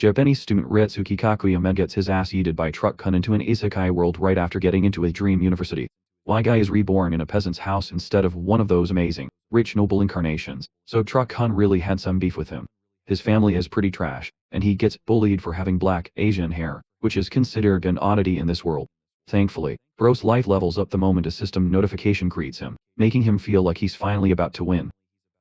Japanese student Ritsuki Kakuyama gets his ass yeeted by truck cut into an isekai world right after getting into a dream university. Why guy is reborn in a peasant's house instead of one of those amazing, rich noble incarnations, so Truck Hun really had some beef with him. His family is pretty trash, and he gets bullied for having black, Asian hair, which is considered an oddity in this world. Thankfully, Bro's life levels up the moment a system notification greets him, making him feel like he's finally about to win.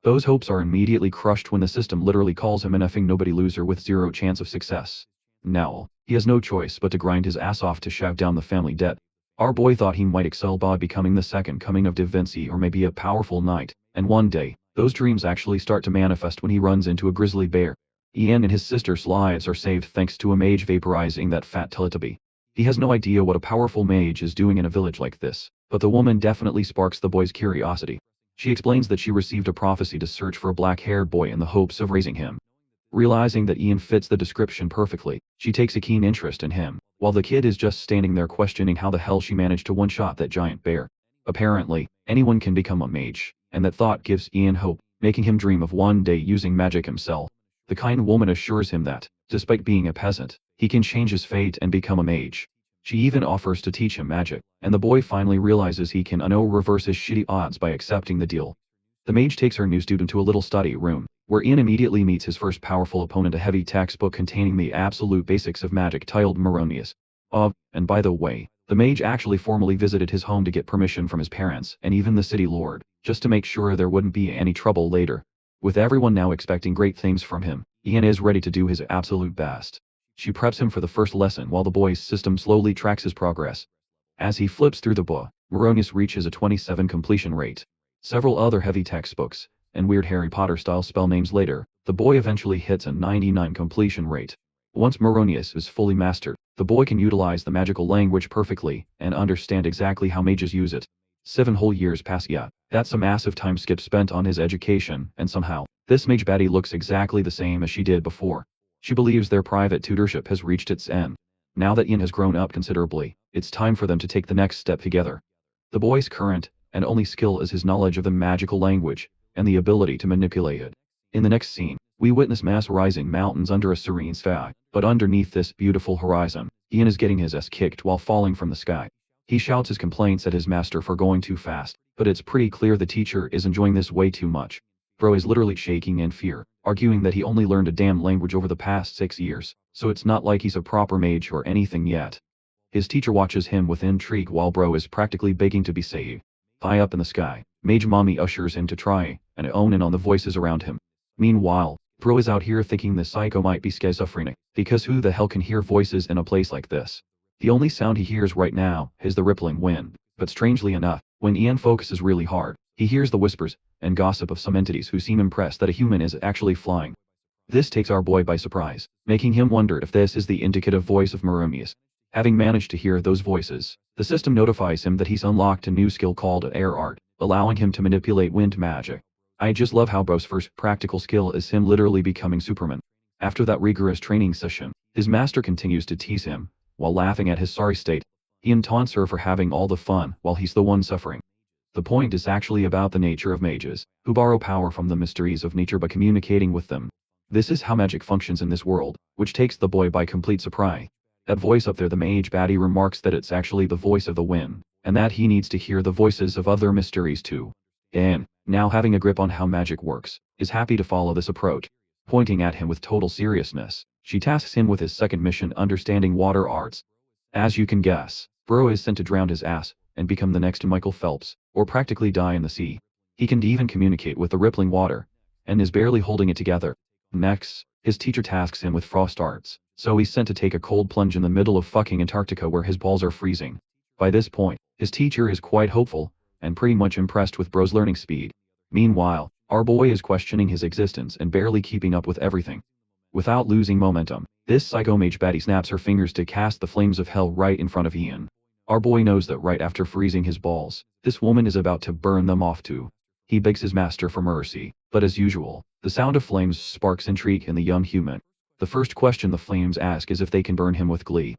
Those hopes are immediately crushed when the system literally calls him an effing nobody loser with zero chance of success. Now, he has no choice but to grind his ass off to shove down the family debt. Our boy thought he might excel by becoming the second coming of Da Vinci or maybe a powerful knight, and one day, those dreams actually start to manifest when he runs into a grizzly bear. Ian and his sister's lives are saved thanks to a mage vaporizing that fat Teletubby. He has no idea what a powerful mage is doing in a village like this, but the woman definitely sparks the boy's curiosity. She explains that she received a prophecy to search for a black-haired boy in the hopes of raising him. Realizing that Ian fits the description perfectly, she takes a keen interest in him, while the kid is just standing there questioning how the hell she managed to one-shot that giant bear. Apparently, anyone can become a mage, and that thought gives Ian hope, making him dream of one day using magic himself. The kind woman assures him that, despite being a peasant, he can change his fate and become a mage. She even offers to teach him magic, and the boy finally realizes he can reverse his shitty odds by accepting the deal. The mage takes her new student to a little study room, where Ian immediately meets his first powerful opponent, a heavy textbook containing the absolute basics of magic titled Moronius. And by the way, the mage actually formally visited his home to get permission from his parents and even the city lord, just to make sure there wouldn't be any trouble later. With everyone now expecting great things from him, Ian is ready to do his absolute best. She preps him for the first lesson while the boy's system slowly tracks his progress. As he flips through the book, Moronius reaches a 27 completion rate. Several other heavy textbooks, and weird Harry Potter-style spell names later, the boy eventually hits a 99 completion rate. Once Moronius is fully mastered, the boy can utilize the magical language perfectly and understand exactly how mages use it. 7 whole years pass. That's a massive time skip spent on his education, and somehow, this mage baddie looks exactly the same as she did before. She believes their private tutorship has reached its end. Now that Ian has grown up considerably, it's time for them to take the next step together. The boy's current and only skill is his knowledge of the magical language, and the ability to manipulate it. In the next scene, we witness mass rising mountains under a serene sky, but underneath this beautiful horizon, Ian is getting his ass kicked while falling from the sky. He shouts his complaints at his master for going too fast, but it's pretty clear the teacher is enjoying this way too much. Bro is literally shaking in fear, arguing that he only learned a damn language over the past 6 years, so it's not like he's a proper mage or anything yet. His teacher watches him with intrigue while Bro is practically begging to be saved. High up in the sky, Mage Mommy ushers him to try and own in on the voices around him. Meanwhile, Bro is out here thinking the psycho might be schizophrenic, because who the hell can hear voices in a place like this? The only sound he hears right now is the rippling wind, but strangely enough, when Ian focuses really hard, he hears the whispers and gossip of some entities who seem impressed that a human is actually flying. This takes our boy by surprise, making him wonder if this is the indicative voice of Moronius. Having managed to hear those voices, the system notifies him that he's unlocked a new skill called Air Art, allowing him to manipulate wind magic. I just love how Bro's first practical skill is him literally becoming Superman. After that rigorous training session, his master continues to tease him, while laughing at his sorry state. Ian taunts her for having all the fun while he's the one suffering. The point is actually about the nature of mages, who borrow power from the mysteries of nature by communicating with them. This is how magic functions in this world, which takes the boy by complete surprise. That voice up there, the mage baddie remarks that it's actually the voice of the wind, and that he needs to hear the voices of other mysteries too. Anne, now having a grip on how magic works, is happy to follow this approach. Pointing at him with total seriousness, she tasks him with his second mission, understanding water arts. As you can guess, Bro is sent to drown his ass, and become the next Michael Phelps, or practically die in the sea. He can even communicate with the rippling water, and is barely holding it together. Next, his teacher tasks him with frost arts, so he's sent to take a cold plunge in the middle of fucking Antarctica where his balls are freezing. By this point, his teacher is quite hopeful, and pretty much impressed with Bro's learning speed. Meanwhile, our boy is questioning his existence and barely keeping up with everything. Without losing momentum, this psycho mage baddie snaps her fingers to cast the flames of hell right in front of Ian. Our boy knows that right after freezing his balls, this woman is about to burn them off too. He begs his master for mercy, but as usual, the sound of flames sparks intrigue in the young human. The first question the flames ask is if they can burn him with glee.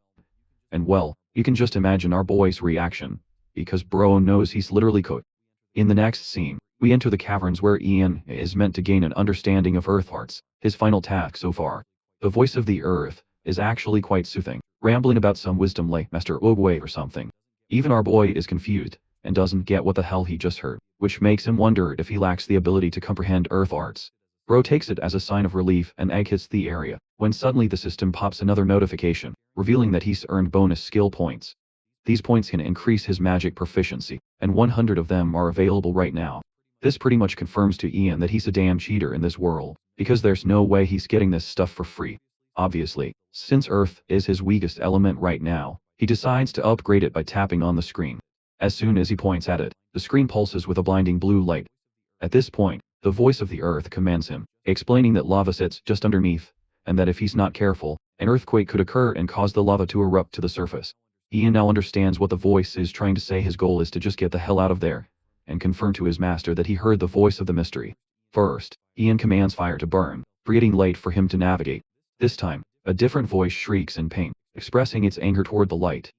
And well, you can just imagine our boy's reaction, because Bro knows he's literally cooked. In the next scene, we enter the caverns where Ian is meant to gain an understanding of earth arts, his final task so far. The voice of the earth is actually quite soothing, rambling about some wisdom like Master Ogwe or something. Even our boy is confused, and doesn't get what the hell he just heard, which makes him wonder if he lacks the ability to comprehend earth arts. Bro takes it as a sign of relief and exits the area, when suddenly the system pops another notification, revealing that he's earned bonus skill points. These points can increase his magic proficiency, and 100 of them are available right now. This pretty much confirms to Ian that he's a damn cheater in this world, because there's no way he's getting this stuff for free. Obviously, since Earth is his weakest element right now, he decides to upgrade it by tapping on the screen. As soon as he points at it, the screen pulses with a blinding blue light. At this point, the voice of the earth commands him, explaining that lava sits just underneath, and that if he's not careful, an earthquake could occur and cause the lava to erupt to the surface. Ian now understands what the voice is trying to say. His goal is to just get the hell out of there, and confirm to his master that he heard the voice of the mystery. First, Ian commands fire to burn, creating light for him to navigate. This time, a different voice shrieks in pain, expressing its anger toward the light.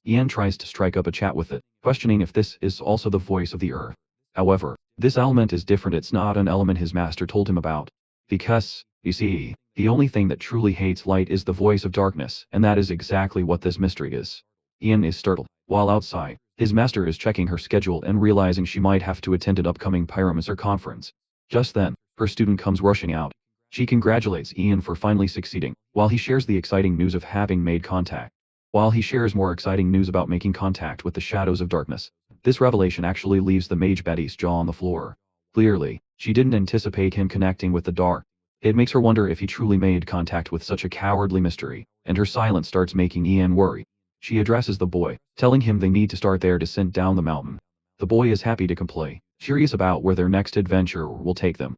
Ian tries to strike up a chat with it, questioning if this is also the voice of the earth. However, this element is different. It's not an element his master told him about. Because, you see, the only thing that truly hates light is the voice of darkness, and that is exactly what this mystery is. Ian is startled. While outside, his master is checking her schedule and realizing she might have to attend an upcoming pyromancer conference. Just then, her student comes rushing out. She congratulates Ian for finally succeeding, while he shares the exciting news of having made contact. While he shares more exciting news about making contact with the shadows of darkness, this revelation actually leaves the mage Betty's jaw on the floor. Clearly, she didn't anticipate him connecting with the dark. It makes her wonder if he truly made contact with such a cowardly mystery, and her silence starts making Ian worry. She addresses the boy, telling him they need to start their descent down the mountain. The boy is happy to comply, curious about where their next adventure will take them.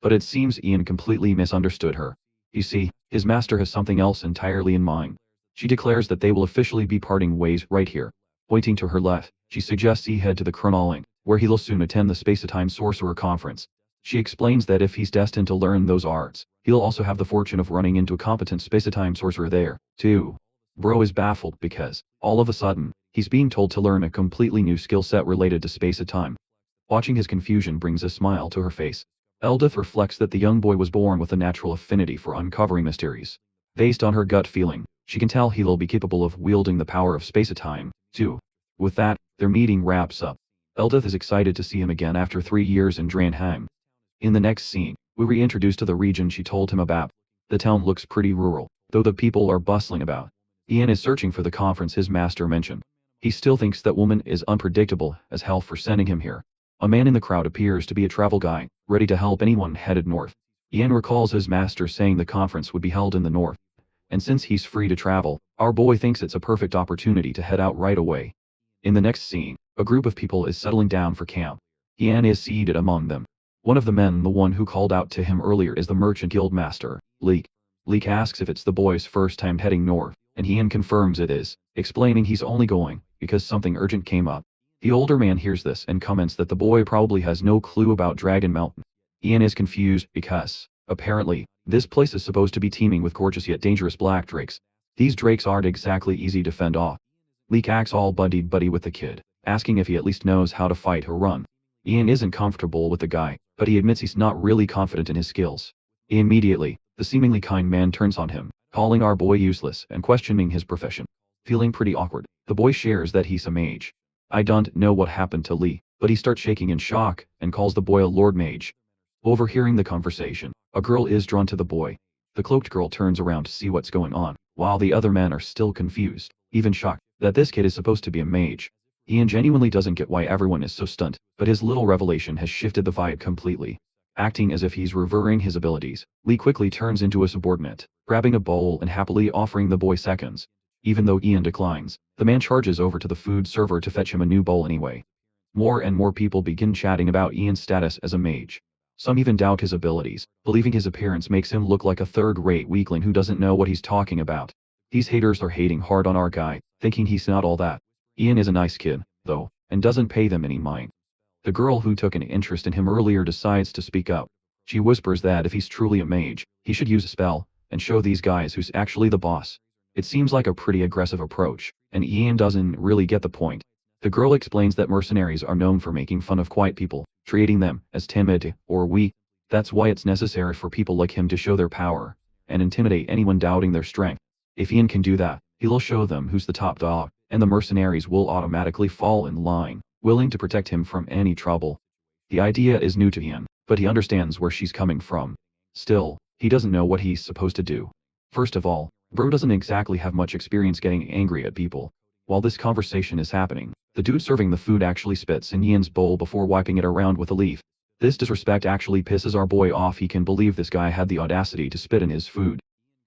But it seems Ian completely misunderstood her. You see, his master has something else entirely in mind. She declares that they will officially be parting ways right here. Pointing to her left, she suggests he head to the Chronoling, where he'll soon attend the Space-Time Sorcerer Conference. She explains that if he's destined to learn those arts, he'll also have the fortune of running into a competent Space-Time Sorcerer there, too. Bro is baffled because, all of a sudden, he's being told to learn a completely new skill set related to space-time. Watching his confusion brings a smile to her face. Eldith reflects that the young boy was born with a natural affinity for uncovering mysteries. Based on her gut feeling, she can tell he'll be capable of wielding the power of space-time, too. With that, their meeting wraps up. Eldith is excited to see him again after 3 years in Dranheim. In the next scene, we're reintroduced to the region she told him about. The town looks pretty rural, though the people are bustling about. Ian is searching for the conference his master mentioned. He still thinks that woman is unpredictable as hell for sending him here. A man in the crowd appears to be a travel guide, ready to help anyone headed north. Ian recalls his master saying the conference would be held in the north. And since he's free to travel, our boy thinks it's a perfect opportunity to head out right away. In the next scene, a group of people is settling down for camp. Ian is seated among them. One of the men, the one who called out to him earlier, is the merchant guild master, Leek. Leek asks if it's the boy's first time heading north, and Ian confirms it is, explaining he's only going because something urgent came up. The older man hears this and comments that the boy probably has no clue about Dragon Mountain. Ian is confused because, apparently, this place is supposed to be teeming with gorgeous yet dangerous black drakes. These drakes aren't exactly easy to fend off. Leek acts all buddy-buddy with the kid, asking if he at least knows how to fight or run. Ian isn't comfortable with the guy, but he admits he's not really confident in his skills. Immediately, the seemingly kind man turns on him, calling our boy useless and questioning his profession. Feeling pretty awkward, the boy shares that he's a mage. I don't know what happened to Lee, but he starts shaking in shock and calls the boy a Lord Mage. Overhearing the conversation, a girl is drawn to the boy. The cloaked girl turns around to see what's going on, while the other men are still confused, even shocked, that this kid is supposed to be a mage. Ian genuinely doesn't get why everyone is so stunned, but his little revelation has shifted the vibe completely. Acting as if he's revering his abilities, Lee quickly turns into a subordinate, grabbing a bowl and happily offering the boy seconds. Even though Ian declines, the man charges over to the food server to fetch him a new bowl anyway. More and more people begin chatting about Ian's status as a mage. Some even doubt his abilities, believing his appearance makes him look like a third-rate weakling who doesn't know what he's talking about. These haters are hating hard on our guy, thinking he's not all that. Ian is a nice kid, though, and doesn't pay them any mind. The girl who took an interest in him earlier decides to speak up. She whispers that if he's truly a mage, he should use a spell, and show these guys who's actually the boss. It seems like a pretty aggressive approach, and Ian doesn't really get the point. The girl explains that mercenaries are known for making fun of quiet people, treating them as timid or weak. That's why it's necessary for people like him to show their power. and intimidate anyone doubting their strength. If Ian can do that, he'll show them who's the top dog, and the mercenaries will automatically fall in line, willing to protect him from any trouble. The idea is new to Ian, but he understands where she's coming from. Still, he doesn't know what he's supposed to do. First of all, bro doesn't exactly have much experience getting angry at people. While this conversation is happening, the dude serving the food actually spits in Ian's bowl before wiping it around with a leaf. This disrespect actually pisses our boy off. He can believe this guy had the audacity to spit in his food.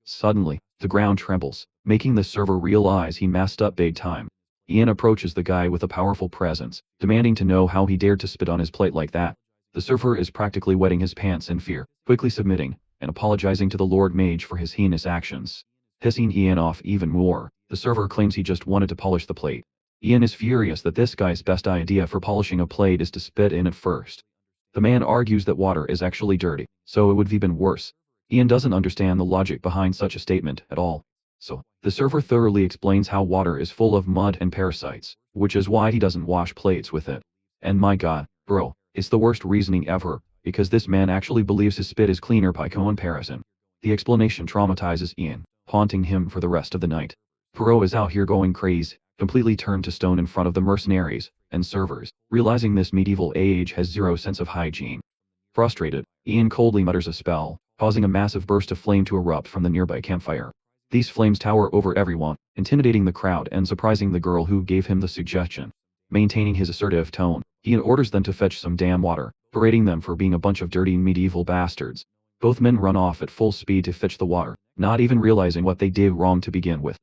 Suddenly, the ground trembles, making the server realize he messed up big time. Ian approaches the guy with a powerful presence, demanding to know how he dared to spit on his plate like that. The server is practically wetting his pants in fear, quickly submitting, and apologizing to the Lord Mage for his heinous actions. Pissing Ian off even more, the server claims he just wanted to polish the plate. Ian is furious that this guy's best idea for polishing a plate is to spit in it first. The man argues that water is actually dirty, so it would have been worse. Ian doesn't understand the logic behind such a statement at all. So, the server thoroughly explains how water is full of mud and parasites, which is why he doesn't wash plates with it. And my god, bro, it's the worst reasoning ever, because this man actually believes his spit is cleaner by comparison. The explanation traumatizes Ian, haunting him for the rest of the night. Bro is out here going crazy, completely turned to stone in front of the mercenaries and servers, realizing this medieval age has zero sense of hygiene. Frustrated, Ian coldly mutters a spell, causing a massive burst of flame to erupt from the nearby campfire. These flames tower over everyone, intimidating the crowd and surprising the girl who gave him the suggestion. Maintaining his assertive tone, Ian orders them to fetch some damn water, berating them for being a bunch of dirty medieval bastards. Both men run off at full speed to fetch the water, not even realizing what they did wrong to begin with.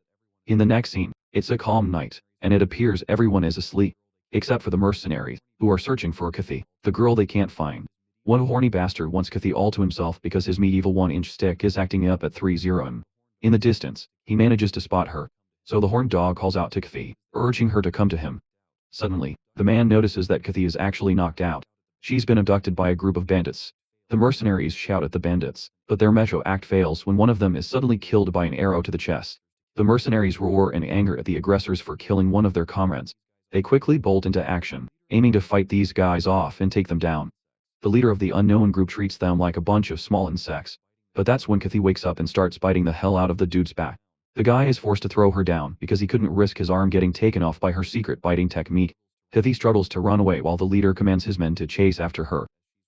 In the next scene, it's a calm night, and it appears everyone is asleep, except for the mercenaries, who are searching for Kathy, the girl they can't find. One horny bastard wants Kathy all to himself because his medieval 1-inch stick is acting up at 3-0. In the distance, he manages to spot her, so the horned dog calls out to Kathy, urging her to come to him. Suddenly, the man notices that Kathy is actually knocked out. She's been abducted by a group of bandits. The mercenaries shout at the bandits, but their macho act fails when one of them is suddenly killed by an arrow to the chest. The mercenaries roar in anger at the aggressors for killing one of their comrades. They quickly bolt into action, aiming to fight these guys off and take them down. The leader of the unknown group treats them like a bunch of small insects. But that's when Kathy wakes up and starts biting the hell out of the dude's back. The guy is forced to throw her down because he couldn't risk his arm getting taken off by her secret biting technique. Kathy struggles to run away while the leader commands his men to chase after her.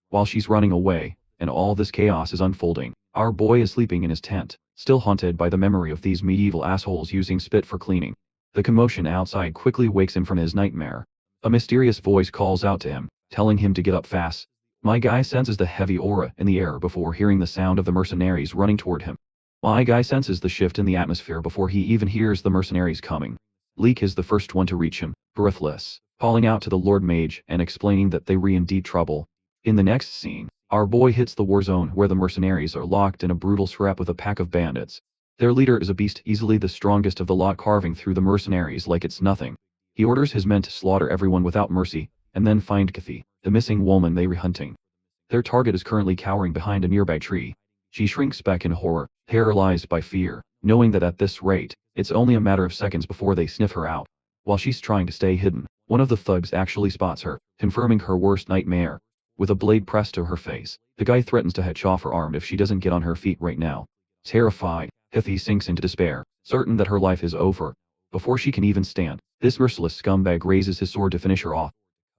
While she's running away, and all this chaos is unfolding, our boy is sleeping in his tent, still haunted by the memory of these medieval assholes using spit for cleaning. The commotion outside quickly wakes him from his nightmare. A mysterious voice calls out to him, telling him to get up fast. My guy senses the heavy aura in the air before hearing the sound of the mercenaries running toward him. My guy senses the shift in the atmosphere before he even hears the mercenaries coming. Leek is the first one to reach him, breathless, calling out to the Lord Mage and explaining that they were in deep trouble. In the next scene, our boy hits the war zone where the mercenaries are locked in a brutal scrap with a pack of bandits. Their leader is a beast, easily the strongest of the lot, carving through the mercenaries like it's nothing. He orders his men to slaughter everyone without mercy, and then find Kathy, the missing woman they were hunting. Their target is currently cowering behind a nearby tree. She shrinks back in horror, paralyzed by fear, knowing that at this rate, it's only a matter of seconds before they sniff her out. While she's trying to stay hidden, one of the thugs actually spots her, confirming her worst nightmare. With a blade pressed to her face, the guy threatens to hatch off her arm if she doesn't get on her feet right now. Terrified, Kathy sinks into despair, certain that her life is over. Before she can even stand, this merciless scumbag raises his sword to finish her off.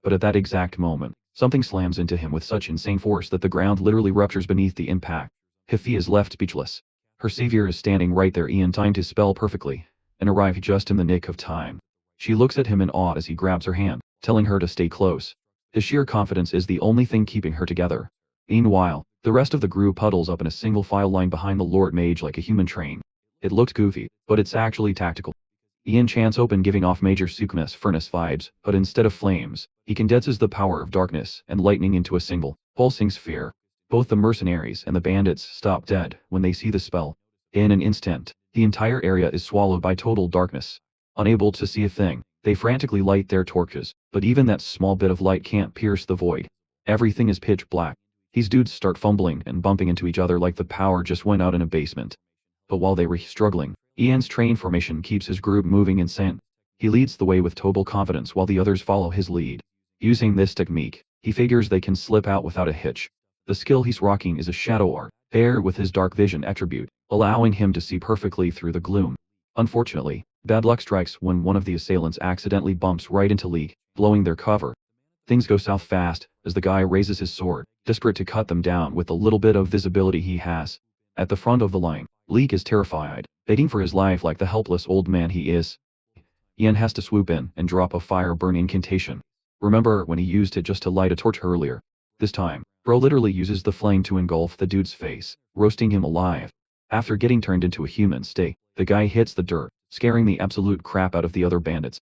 But at that exact moment, something slams into him with such insane force that the ground literally ruptures beneath the impact. Kathy is left speechless. Her savior is standing right there. Ian timed his spell perfectly, and arrived just in the nick of time. She looks at him in awe as he grabs her hand, telling her to stay close. His sheer confidence is the only thing keeping her together. Meanwhile, the rest of the group huddles up in a single file line behind the Lord Mage like a human train. It looks goofy, but it's actually tactical. Ian chants open, giving off Major Sukuma's furnace vibes, but instead of flames, he condenses the power of darkness and lightning into a single, pulsing sphere. Both the mercenaries and the bandits stop dead when they see the spell. In an instant, the entire area is swallowed by total darkness. Unable to see a thing, they frantically light their torches, but even that small bit of light can't pierce the void. Everything is pitch black. These dudes start fumbling and bumping into each other like the power just went out in a basement. But while they were struggling, Ian's train formation keeps his group moving in sync. He leads the way with total confidence while the others follow his lead. Using this technique, he figures they can slip out without a hitch. The skill he's rocking is a shadow art, paired with his dark vision attribute, allowing him to see perfectly through the gloom. Unfortunately, bad luck strikes when one of the assailants accidentally bumps right into Leek, blowing their cover. Things go south fast, as the guy raises his sword, desperate to cut them down with the little bit of visibility he has. At the front of the line, Leek is terrified, begging for his life like the helpless old man he is. Ian has to swoop in and drop a fire burn incantation. Remember when he used it just to light a torch earlier? This time, bro literally uses the flame to engulf the dude's face, roasting him alive. After getting turned into a human state, the guy hits the dirt, scaring the absolute crap out of the other bandits.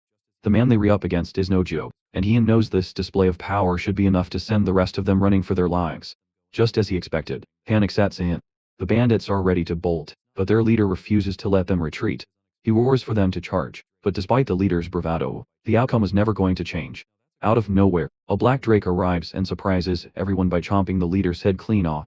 The man they re-up against is no joke, and Ian knows this display of power should be enough to send the rest of them running for their lives. Just as he expected, panic sets in. The bandits are ready to bolt, but their leader refuses to let them retreat. He roars for them to charge, but despite the leader's bravado, the outcome is never going to change. Out of nowhere, a black drake arrives and surprises everyone by chomping the leader's head clean off.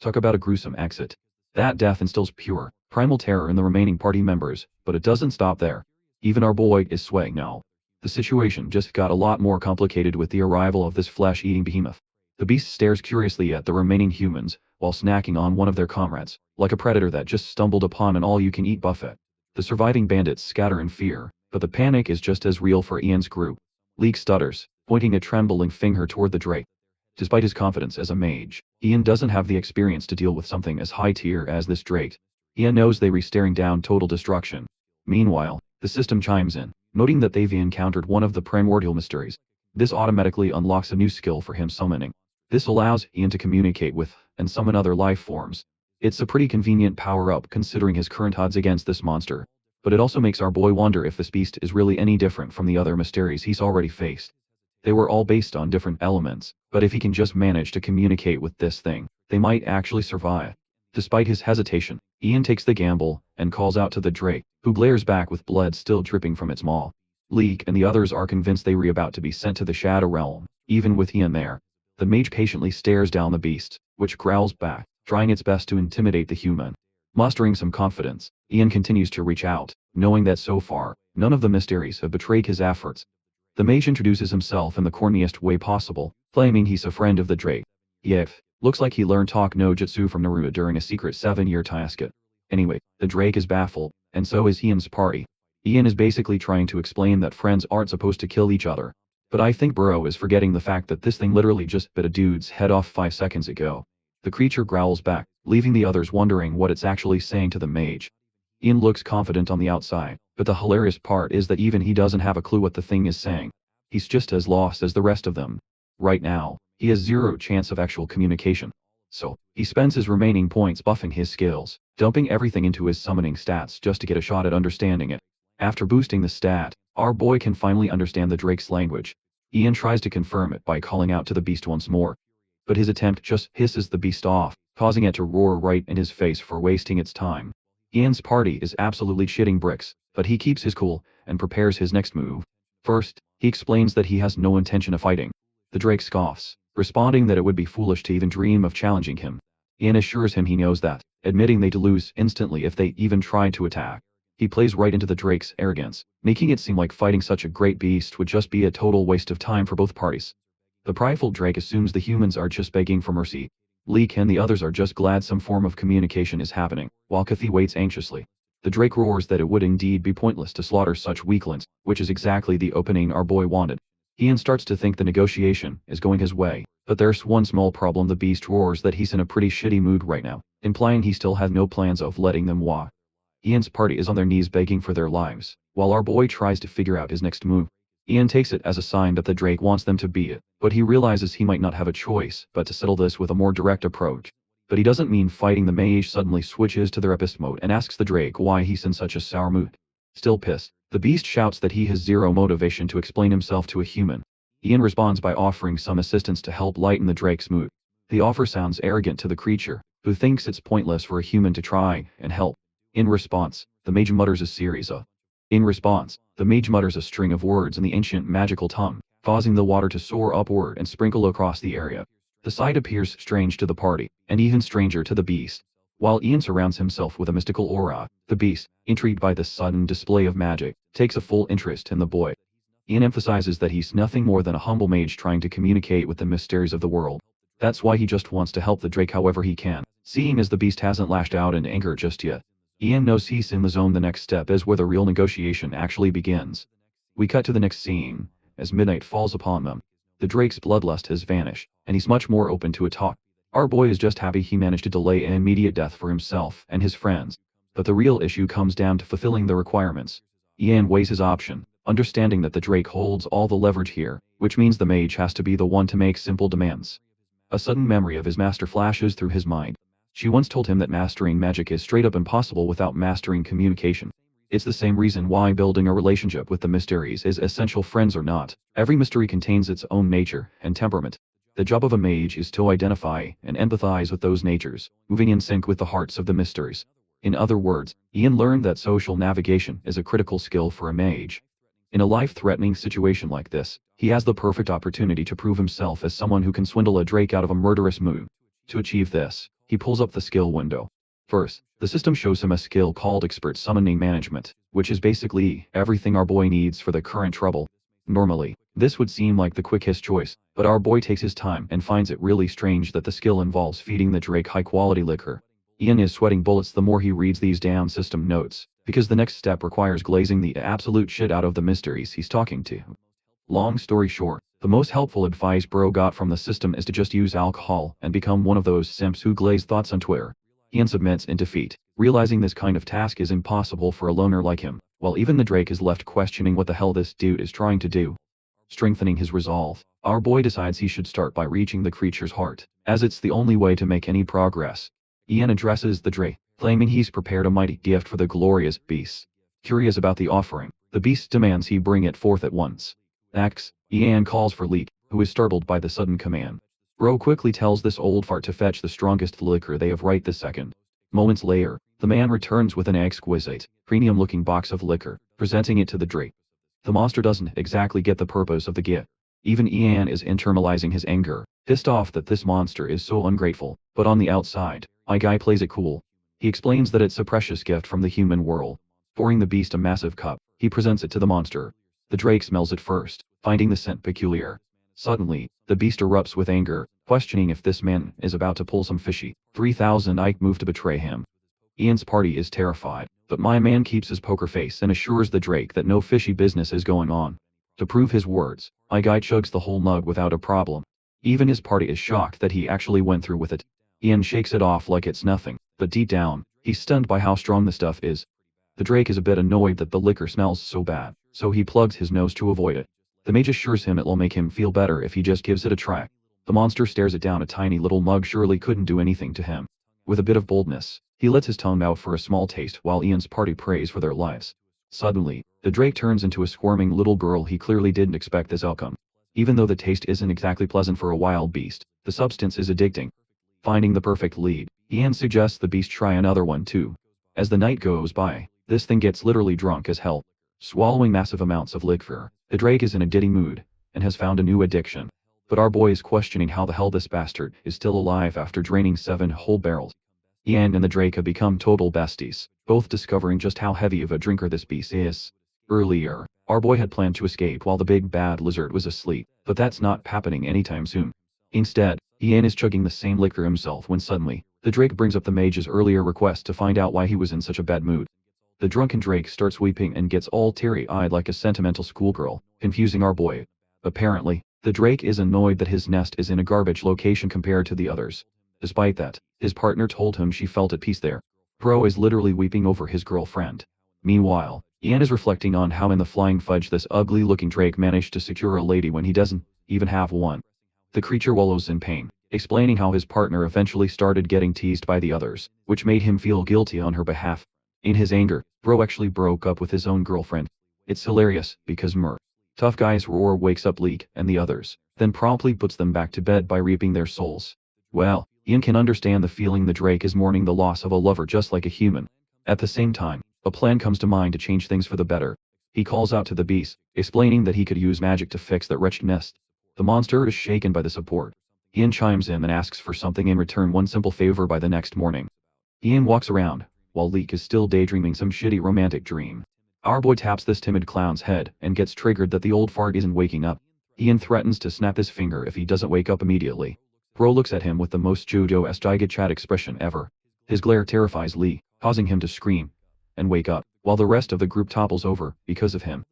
Talk about a gruesome exit. That death instills pure, primal terror in the remaining party members, but it doesn't stop there. Even our boy is swaying now. The situation just got a lot more complicated with the arrival of this flesh-eating behemoth. The beast stares curiously at the remaining humans, while snacking on one of their comrades, like a predator that just stumbled upon an all-you-can-eat buffet. The surviving bandits scatter in fear, but the panic is just as real for Ian's group. Leek stutters, pointing a trembling finger toward the drake. Despite his confidence as a mage, Ian doesn't have the experience to deal with something as high-tier as this drake. Ian knows they were staring down total destruction. Meanwhile, the system chimes in, noting that they've encountered one of the primordial mysteries. This automatically unlocks a new skill for him summoning. This allows Ian to communicate with and summon other life forms. It's a pretty convenient power-up considering his current odds against this monster. But it also makes our boy wonder if this beast is really any different from the other mysteries he's already faced. They were all based on different elements, but if he can just manage to communicate with this thing, they might actually survive. Despite his hesitation, Ian takes the gamble and calls out to the drake, who glares back with blood still dripping from its maw. Leek and the others are convinced they were about to be sent to the Shadow Realm, even with Ian there. The mage patiently stares down the beast, which growls back, trying its best to intimidate the human. Mustering some confidence, Ian continues to reach out, knowing that so far, none of the mysteries have betrayed his efforts. The mage introduces himself in the corniest way possible, claiming he's a friend of the drake. Yep, looks like he learned talk no jutsu from Naruto during a secret 7-year task. Anyway, the drake is baffled, and so is Ian's party. Ian is basically trying to explain that friends aren't supposed to kill each other. But I think Burrow is forgetting the fact that this thing literally just bit a dude's head off 5 seconds ago. The creature growls back, leaving the others wondering what it's actually saying to the mage. Ian looks confident on the outside, but the hilarious part is that even he doesn't have a clue what the thing is saying. He's just as lost as the rest of them. Right now, he has zero chance of actual communication. So, he spends his remaining points buffing his skills, dumping everything into his summoning stats just to get a shot at understanding it. After boosting the stat, our boy can finally understand the drake's language. Ian tries to confirm it by calling out to the beast once more. But his attempt just hisses the beast off, causing it to roar right in his face for wasting its time. Ian's party is absolutely shitting bricks, but he keeps his cool, and prepares his next move. First, he explains that he has no intention of fighting. The drake scoffs, responding that it would be foolish to even dream of challenging him. Ian assures him he knows that, admitting they'd lose instantly if they even tried to attack. He plays right into the drake's arrogance, making it seem like fighting such a great beast would just be a total waste of time for both parties. The prideful drake assumes the humans are just begging for mercy. Leek and the others are just glad some form of communication is happening, while Kathy waits anxiously. The drake roars that it would indeed be pointless to slaughter such weaklings, which is exactly the opening our boy wanted. Ian starts to think the negotiation is going his way, but there's one small problem. The beast roars that he's in a pretty shitty mood right now, implying he still has no plans of letting them walk. Ian's party is on their knees begging for their lives, while our boy tries to figure out his next move. Ian takes it as a sign that the drake wants them to be it, but he realizes he might not have a choice but to settle this with a more direct approach. But he doesn't mean fighting. The mage suddenly switches to their epist mode and asks the drake why he's in such a sour mood. Still pissed, the beast shouts that he has zero motivation to explain himself to a human. Ian responds by offering some assistance to help lighten the drake's mood. The offer sounds arrogant to the creature, who thinks it's pointless for a human to try and help. In response, the mage mutters a string of words in the ancient magical tongue, causing the water to soar upward and sprinkle across the area. The sight appears strange to the party, and even stranger to the beast. While Ian surrounds himself with a mystical aura, the beast, intrigued by this sudden display of magic, takes a full interest in the boy. Ian emphasizes that he's nothing more than a humble mage trying to communicate with the mysteries of the world. That's why he just wants to help the drake however he can. Seeing as the beast hasn't lashed out in anger just yet, Ian knows he's in the zone. The next step is where the real negotiation actually begins. We cut to the next scene, as midnight falls upon them. The Drake's bloodlust has vanished, and he's much more open to a talk. Our boy is just happy he managed to delay an immediate death for himself and his friends. But the real issue comes down to fulfilling the requirements. Ian weighs his option, understanding that the Drake holds all the leverage here, which means the mage has to be the one to make simple demands. A sudden memory of his master flashes through his mind. She once told him that mastering magic is straight up impossible without mastering communication. It's the same reason why building a relationship with the mysteries is essential, friends or not. Every mystery contains its own nature and temperament. The job of a mage is to identify and empathize with those natures, moving in sync with the hearts of the mysteries. In other words, Ian learned that social navigation is a critical skill for a mage. In a life-threatening situation like this, he has the perfect opportunity to prove himself as someone who can swindle a Drake out of a murderous mood. To achieve this, he pulls up the skill window. First, the system shows him a skill called Expert Summoning Management, which is basically everything our boy needs for the current trouble. Normally, this would seem like the quickest choice, but our boy takes his time and finds it really strange that the skill involves feeding the Drake high-quality liquor. Ian is sweating bullets the more he reads these damn system notes, because the next step requires glazing the absolute shit out of the mysteries he's talking to. Long story short, the most helpful advice bro got from the system is to just use alcohol and become one of those simps who glaze thoughts on Twitter. Ian submits in defeat, realizing this kind of task is impossible for a loner like him, while even the Drake is left questioning what the hell this dude is trying to do. Strengthening his resolve, our boy decides he should start by reaching the creature's heart, as it's the only way to make any progress. Ian addresses the Drake, claiming he's prepared a mighty gift for the glorious beast. Curious about the offering, the beast demands he bring it forth at once. Next, Ian calls for Leek, who is startled by the sudden command. Bro quickly tells this old fart to fetch the strongest liquor they have right this second. Moments later, the man returns with an exquisite, premium-looking box of liquor, presenting it to the Drake. The monster doesn't exactly get the purpose of the gift. Even Ian is internalizing his anger, pissed off that this monster is so ungrateful, but on the outside, my guy plays it cool. He explains that it's a precious gift from the human world. Pouring the beast a massive cup, he presents it to the monster. The Drake smells it first, finding the scent peculiar. Suddenly, the beast erupts with anger, questioning if this man is about to pull some fishy 3000 Ike move to betray him. Ian's party is terrified, but my man keeps his poker face and assures the Drake that no fishy business is going on. To prove his words, my guy chugs the whole mug without a problem. Even his party is shocked that he actually went through with it. Ian shakes it off like it's nothing, but deep down, he's stunned by how strong the stuff is. The Drake is a bit annoyed that the liquor smells so bad, so he plugs his nose to avoid it. The mage assures him it'll make him feel better if he just gives it a try. The monster stares it down. A tiny little mug surely couldn't do anything to him. With a bit of boldness, he lets his tongue out for a small taste while Ian's party prays for their lives. Suddenly, the Drake turns into a squirming little girl. He clearly didn't expect this outcome. Even though the taste isn't exactly pleasant for a wild beast, the substance is addicting. Finding the perfect lead, Ian suggests the beast try another one too. As the night goes by, this thing gets literally drunk as hell. Swallowing massive amounts of liquor, the Drake is in a giddy mood, and has found a new addiction. But our boy is questioning how the hell this bastard is still alive after draining 7 whole barrels. Ian and the Drake have become total besties, both discovering just how heavy of a drinker this beast is. Earlier, our boy had planned to escape while the big bad lizard was asleep, but that's not happening anytime soon. Instead, Ian is chugging the same liquor himself when suddenly, the Drake brings up the mage's earlier request to find out why he was in such a bad mood. The drunken Drake starts weeping and gets all teary-eyed like a sentimental schoolgirl, confusing our boy. Apparently, the Drake is annoyed that his nest is in a garbage location compared to the others. Despite that, his partner told him she felt at peace there. Bro is literally weeping over his girlfriend. Meanwhile, Ian is reflecting on how in the flying fudge this ugly-looking Drake managed to secure a lady when he doesn't even have one. The creature wallows in pain, explaining how his partner eventually started getting teased by the others, which made him feel guilty on her behalf. In his anger, Bro actually broke up with his own girlfriend. It's hilarious, because Tough Guy's roar wakes up Leek and the others, then promptly puts them back to bed by reaping their souls. Well, Ian can understand the feeling. The Drake is mourning the loss of a lover just like a human. At the same time, a plan comes to mind to change things for the better. He calls out to the beast, explaining that he could use magic to fix that wretched nest. The monster is shaken by the support. Ian chimes in and asks for something in return, one simple favor. By the next morning, Ian walks around, while Leek is still daydreaming some shitty romantic dream. Our boy taps this timid clown's head and gets triggered that the old fart isn't waking up. Ian threatens to snap his finger if he doesn't wake up immediately. Bro looks at him with the most JoJo-esque Giga Chat expression ever. His glare terrifies Lee, causing him to scream and wake up, while the rest of the group topples over because of him.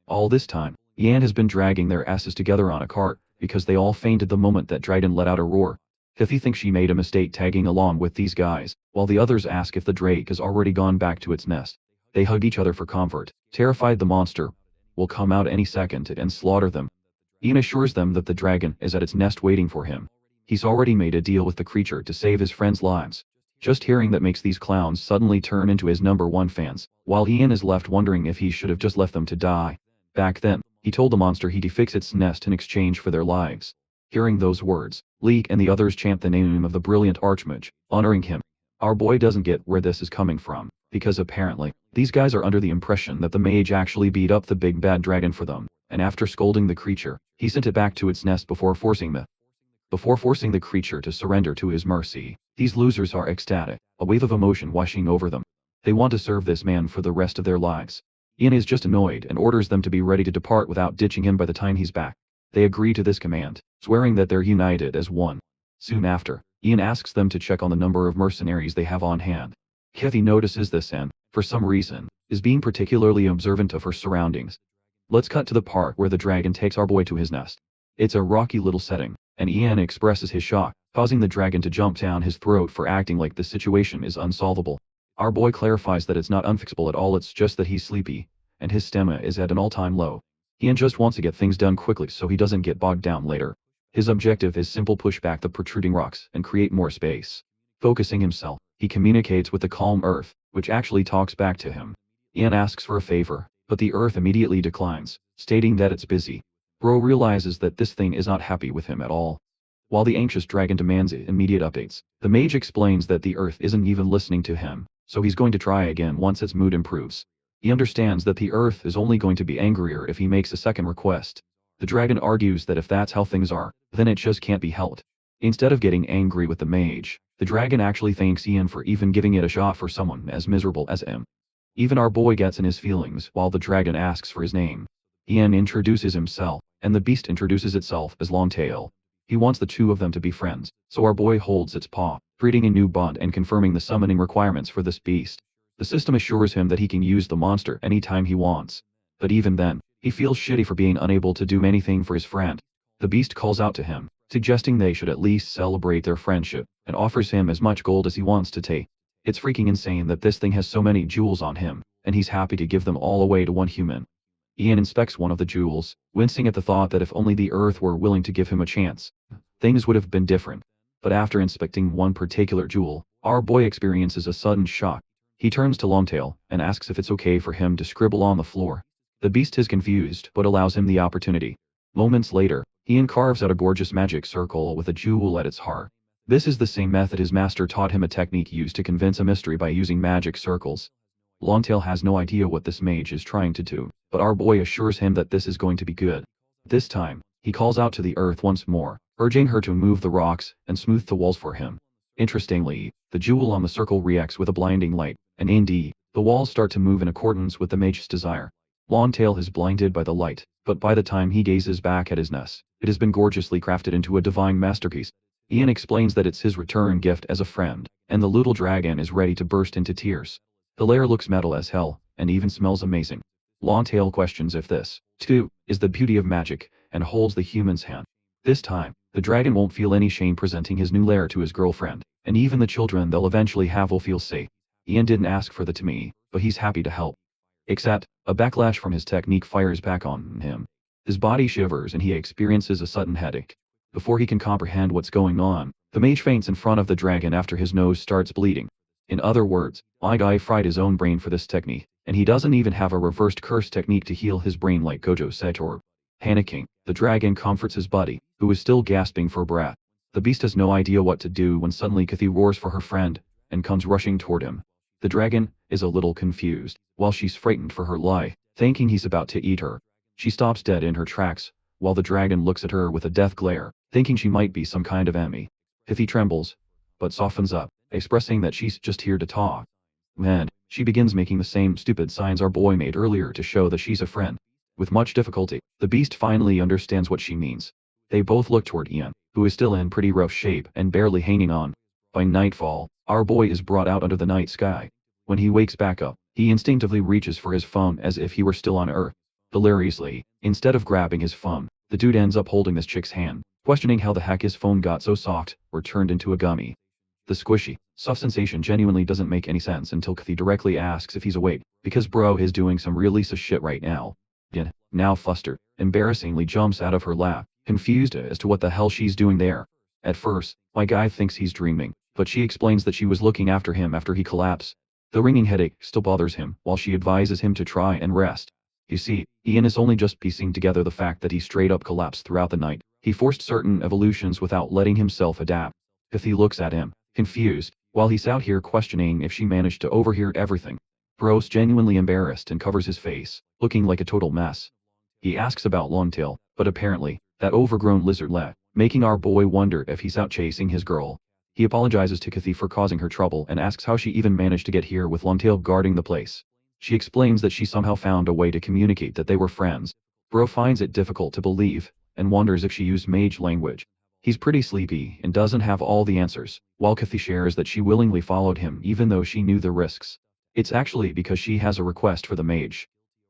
All this time, Yan has been dragging their asses together on a cart, because they all fainted the moment that dragon let out a roar. Kathy thinks she made a mistake tagging along with these guys, while the others ask if the drake has already gone back to its nest. They hug each other for comfort, terrified the monster will come out any second and slaughter them. Ian assures them that the dragon is at its nest waiting for him. He's already made a deal with the creature to save his friends' lives. Just hearing that makes these clowns suddenly turn into his #1 fans, while Ian is left wondering if he should have just left them to die. Back then, he told the monster he'd fix its nest in exchange for their lives. Hearing those words, Leek and the others chant the name of the brilliant archmage, honoring him. Our boy doesn't get where this is coming from, because apparently, these guys are under the impression that the mage actually beat up the big bad dragon for them, and after scolding the creature, he sent it back to its nest before forcing the creature to surrender to his mercy. These losers are ecstatic, a wave of emotion washing over them. They want to serve this man for the rest of their lives. Ian is just annoyed and orders them to be ready to depart without ditching him by the time he's back. They agree to this command, swearing that they're united as one. Soon after, Ian asks them to check on the number of mercenaries they have on hand. Kathy notices this and, for some reason, is being particularly observant of her surroundings. Let's cut to the part where the dragon takes our boy to his nest. It's a rocky little setting, and Ian expresses his shock, causing the dragon to jump down his throat for acting like the situation is unsolvable. Our boy clarifies that it's not unfixable at all, it's just that he's sleepy, and his stamina is at an all-time low. Ian just wants to get things done quickly so he doesn't get bogged down later. His objective is simple: push back the protruding rocks and create more space. Focusing himself, he communicates with the calm earth, which actually talks back to him. Ian asks for a favor, but the earth immediately declines, stating that it's busy. Bro realizes that this thing is not happy with him at all. While the anxious dragon demands immediate updates, the mage explains that the earth isn't even listening to him, so he's going to try again once its mood improves. He understands that the earth is only going to be angrier if he makes a second request. The dragon argues that if that's how things are, then it just can't be helped. Instead of getting angry with the mage, the dragon actually thanks Ian for even giving it a shot for someone as miserable as him. Even our boy gets in his feelings while the dragon asks for his name. Ian introduces himself, and the beast introduces itself as Longtail. He wants the two of them to be friends, so our boy holds its paw, creating a new bond and confirming the summoning requirements for this beast. The system assures him that he can use the monster anytime he wants. But even then, he feels shitty for being unable to do anything for his friend. The beast calls out to him, suggesting they should at least celebrate their friendship, and offers him as much gold as he wants to take. It's freaking insane that this thing has so many jewels on him, and he's happy to give them all away to one human. Ian inspects one of the jewels, wincing at the thought that if only the earth were willing to give him a chance, things would have been different. But after inspecting one particular jewel, our boy experiences a sudden shock. He turns to Longtail and asks if it's okay for him to scribble on the floor. The beast is confused but allows him the opportunity. Moments later, Ian carves out a gorgeous magic circle with a jewel at its heart. This is the same method his master taught him, a technique used to convince a mystery by using magic circles. Longtail has no idea what this mage is trying to do, but our boy assures him that this is going to be good. This time, he calls out to the earth once more, urging her to move the rocks and smooth the walls for him. Interestingly, the jewel on the circle reacts with a blinding light, and indeed, the walls start to move in accordance with the mage's desire. Longtail is blinded by the light, but by the time he gazes back at his nest, it has been gorgeously crafted into a divine masterpiece. Ian explains that it's his return gift as a friend, and the little dragon is ready to burst into tears. The lair looks metal as hell, and even smells amazing. Longtail questions if this, too, is the beauty of magic, and holds the human's hand. This time, the dragon won't feel any shame presenting his new lair to his girlfriend, and even the children they'll eventually have will feel safe. Ian didn't ask for the to me, but he's happy to help. Except, a backlash from his technique fires back on him. His body shivers and he experiences a sudden headache. Before he can comprehend what's going on, the mage faints in front of the dragon after his nose starts bleeding. In other words, my guy fried his own brain for this technique, and he doesn't even have a reversed curse technique to heal his brain like Gojo said. Panicking, the dragon comforts his buddy, who is still gasping for breath. The beast has no idea what to do when suddenly Kathy roars for her friend, and comes rushing toward him. The dragon is a little confused, while she's frightened for her life, thinking he's about to eat her. She stops dead in her tracks, while the dragon looks at her with a death glare, thinking she might be some kind of enemy. Kathy trembles, but softens up, expressing that she's just here to talk. And she begins making the same stupid signs our boy made earlier to show that she's a friend. With much difficulty, the beast finally understands what she means. They both look toward Ian, who is still in pretty rough shape and barely hanging on. By nightfall, our boy is brought out under the night sky. When he wakes back up, he instinctively reaches for his phone as if he were still on Earth. Hilariously, instead of grabbing his phone, the dude ends up holding this chick's hand, questioning how the heck his phone got so soft, or turned into a gummy. The squishy, soft sensation genuinely doesn't make any sense until Kathy directly asks if he's awake, because bro is doing some really sus shit right now. Ian, now flustered, embarrassingly jumps out of her lap, confused as to what the hell she's doing there. At first, my guy thinks he's dreaming, but she explains that she was looking after him after he collapsed. The ringing headache still bothers him, while she advises him to try and rest. You see, Ian is only just piecing together the fact that he straight up collapsed throughout the night. He forced certain evolutions without letting himself adapt. Kathy looks at him, confused, while he's out here questioning if she managed to overhear everything. Bro's genuinely embarrassed and covers his face, looking like a total mess. He asks about Longtail, but apparently, that overgrown lizard left, making our boy wonder if he's out chasing his girl. He apologizes to Kathy for causing her trouble and asks how she even managed to get here with Longtail guarding the place. She explains that she somehow found a way to communicate that they were friends. Bro finds it difficult to believe, and wonders if she used mage language. He's pretty sleepy and doesn't have all the answers, while Kathy shares that she willingly followed him even though she knew the risks. It's actually because she has a request for the mage.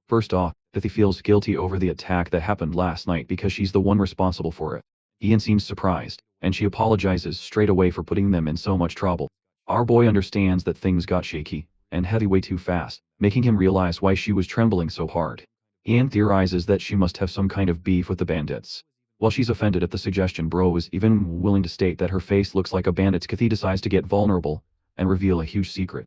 First off, Kathy feels guilty over the attack that happened last night because she's the one responsible for it. Ian seems surprised, and she apologizes straight away for putting them in so much trouble. Our boy understands that things got shaky and heavy way too fast, making him realize why she was trembling so hard. Ian theorizes that she must have some kind of beef with the bandits. While she's offended at the suggestion, Bro is even willing to state that her face looks like a bandit's. Kathy decides to get vulnerable and reveal a huge secret.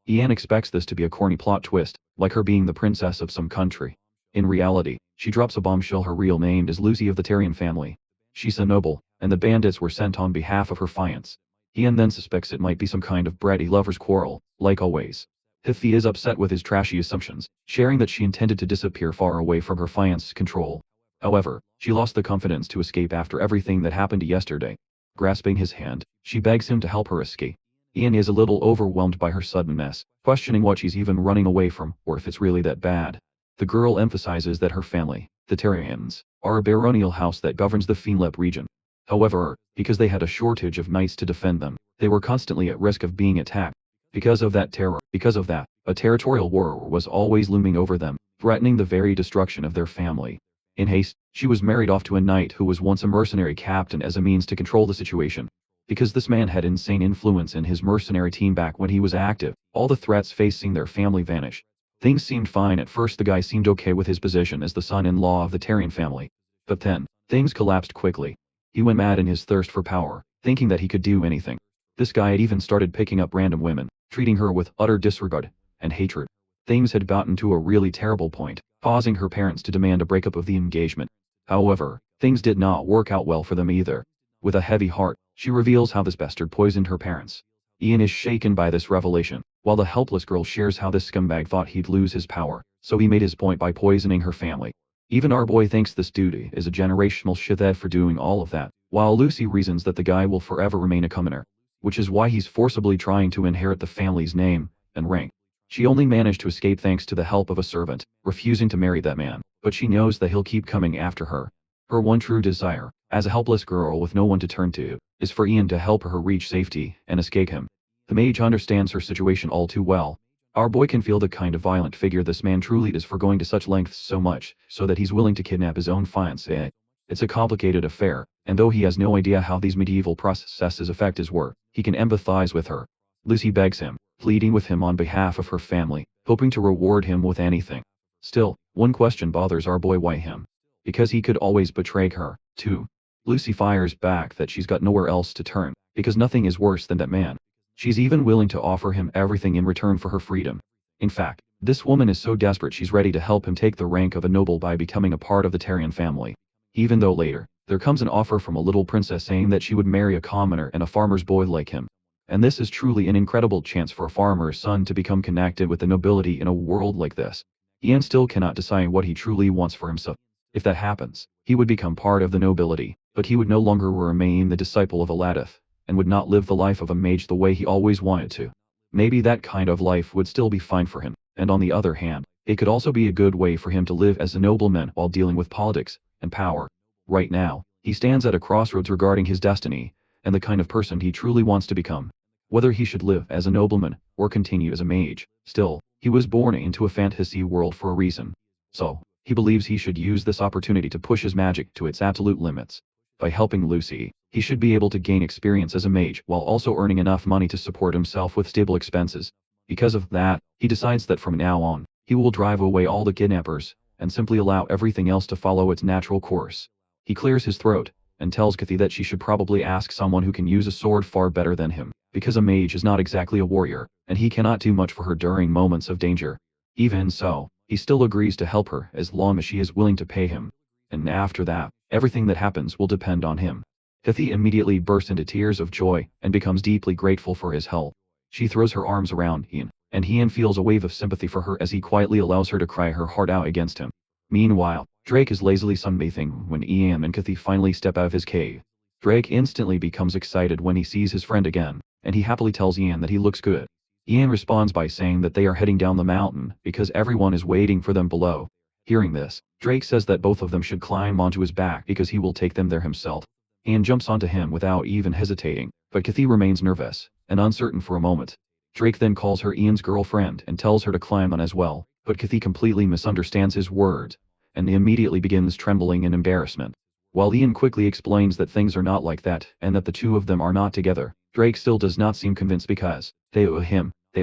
Ian expects this to be a corny plot twist, like her being the princess of some country. In reality, she drops a bombshell. Her real name is Lucy of the Tarian family. She's a noble, and the bandits were sent on behalf of her fiance. Ian then suspects it might be some kind of bratty lover's quarrel, like always. Kathy is upset with his trashy assumptions, sharing that she intended to disappear far away from her fiance's control. However, she lost the confidence to escape after everything that happened yesterday. Grasping his hand, she begs him to help her escape. Ian is a little overwhelmed by her suddenness, questioning what she's even running away from, or if it's really that bad. The girl emphasizes that her family, the Tarians, are a baronial house that governs the Fiendlep region. However, because they had a shortage of knights to defend them, they were constantly at risk of being attacked. Because of that, a territorial war was always looming over them, threatening the very destruction of their family. In haste, she was married off to a knight who was once a mercenary captain as a means to control the situation. Because this man had insane influence in his mercenary team back when he was active, all the threats facing their family vanished. Things seemed fine at first. The guy seemed okay with his position as the son-in-law of the Tarian family. But then, things collapsed quickly. He went mad in his thirst for power, thinking that he could do anything. This guy had even started picking up random women, treating her with utter disregard and hatred. Things had gotten to a really terrible point, causing her parents to demand a breakup of the engagement. However, things did not work out well for them either. With a heavy heart, she reveals how this bastard poisoned her parents. Ian is shaken by this revelation, while the helpless girl shares how this scumbag thought he'd lose his power, so he made his point by poisoning her family. Even our boy thinks this dude is a generational shithead for doing all of that, while Lucy reasons that the guy will forever remain a commoner. Which is why he's forcibly trying to inherit the family's name and rank. She only managed to escape thanks to the help of a servant, refusing to marry that man, but she knows that he'll keep coming after her. Her one true desire, as a helpless girl with no one to turn to, is for Ian to help her reach safety and escape him. The mage understands her situation all too well. Our boy can feel the kind of violent figure this man truly is for going to such lengths so much, so that he's willing to kidnap his own fiancée. It's a complicated affair, and though he has no idea how these medieval processes affect his work, he can empathize with her. Lucy begs him, pleading with him on behalf of her family, hoping to reward him with anything. Still, one question bothers our boy: why him? Because he could always betray her, too. Lucy fires back that she's got nowhere else to turn, because nothing is worse than that man. She's even willing to offer him everything in return for her freedom. In fact, this woman is so desperate she's ready to help him take the rank of a noble by becoming a part of the Tarian family. Even though later, there comes an offer from a little princess saying that she would marry a commoner and a farmer's boy like him. And this is truly an incredible chance for a farmer's son to become connected with the nobility in a world like this. Ian still cannot decide what he truly wants for himself. If that happens, he would become part of the nobility, but he would no longer remain the disciple of Aladith, and would not live the life of a mage the way he always wanted to. Maybe that kind of life would still be fine for him, and on the other hand, it could also be a good way for him to live as a nobleman while dealing with politics and power. Right now, He stands at a crossroads regarding his destiny, and the kind of person he truly wants to become. Whether he should live as a nobleman, or continue as a mage. Still, he was born into a fantasy world for a reason. So, he believes he should use this opportunity to push his magic to its absolute limits. By helping Lucy, he should be able to gain experience as a mage while also earning enough money to support himself with stable expenses. Because of that, he decides that from now on, he will drive away all the kidnappers, and simply allow everything else to follow its natural course. He clears his throat, and tells Kathy that she should probably ask someone who can use a sword far better than him, because a mage is not exactly a warrior, and he cannot do much for her during moments of danger. Even so, he still agrees to help her as long as she is willing to pay him. And after that, everything that happens will depend on him. Kathy immediately bursts into tears of joy, and becomes deeply grateful for his help. She throws her arms around Ian, and Ian feels a wave of sympathy for her as he quietly allows her to cry her heart out against him. Meanwhile, Drake is lazily sunbathing when Ian and Kathy finally step out of his cave. Drake instantly becomes excited when he sees his friend again, and he happily tells Ian that he looks good. Ian responds by saying that they are heading down the mountain because everyone is waiting for them below. Hearing this, Drake says that both of them should climb onto his back because he will take them there himself. Ian jumps onto him without even hesitating, but Kathy remains nervous and uncertain for a moment. Drake then calls her Ian's girlfriend and tells her to climb on as well, but Kathy completely misunderstands his words, and immediately begins trembling in embarrassment. While Ian quickly explains that things are not like that and that the two of them are not together, Drake still does not seem convinced because, they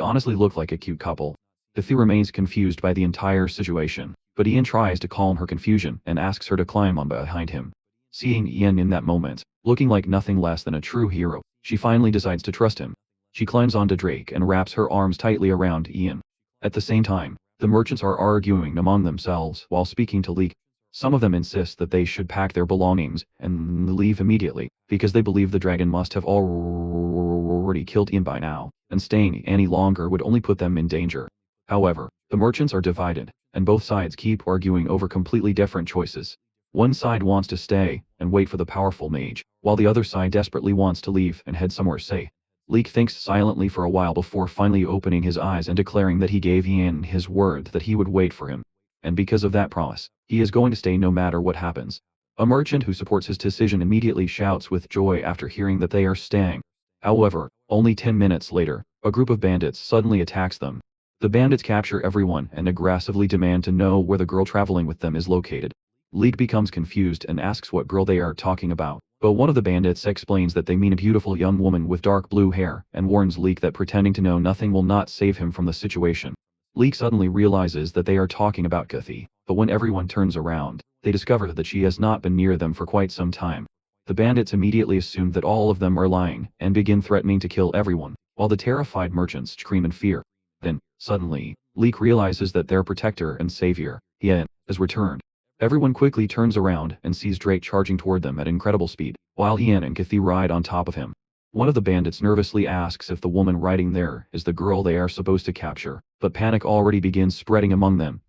honestly look like a cute couple. Kathy remains confused by the entire situation, but Ian tries to calm her confusion and asks her to climb on behind him. Seeing Ian in that moment, looking like nothing less than a true hero, she finally decides to trust him. She climbs onto Drake and wraps her arms tightly around Ian. At the same time, the merchants are arguing among themselves while speaking to Leek. Some of them insist that they should pack their belongings and leave immediately, because they believe the dragon must have already killed Ian by now, and staying any longer would only put them in danger. However, the merchants are divided, and both sides keep arguing over completely different choices. One side wants to stay and wait for the powerful mage, while the other side desperately wants to leave and head somewhere safe. Leek thinks silently for a while before finally opening his eyes and declaring that he gave Ian his word that he would wait for him. And because of that promise, he is going to stay no matter what happens. A merchant who supports his decision immediately shouts with joy after hearing that they are staying. However, only 10 minutes later, a group of bandits suddenly attacks them. The bandits capture everyone and aggressively demand to know where the girl traveling with them is located. Leek becomes confused and asks what girl they are talking about, but one of the bandits explains that they mean a beautiful young woman with dark blue hair and warns Leek that pretending to know nothing will not save him from the situation. Leek suddenly realizes that they are talking about Kathy, but when everyone turns around, they discover that she has not been near them for quite some time. The bandits immediately assume that all of them are lying and begin threatening to kill everyone, while the terrified merchants scream in fear. Then, suddenly, Leek realizes that their protector and savior, Ian, has returned. Everyone quickly turns around and sees Drake charging toward them at incredible speed, while Ian and Kathy ride on top of him. One of the bandits nervously asks if the woman riding there is the girl they are supposed to capture, but panic already begins spreading among them,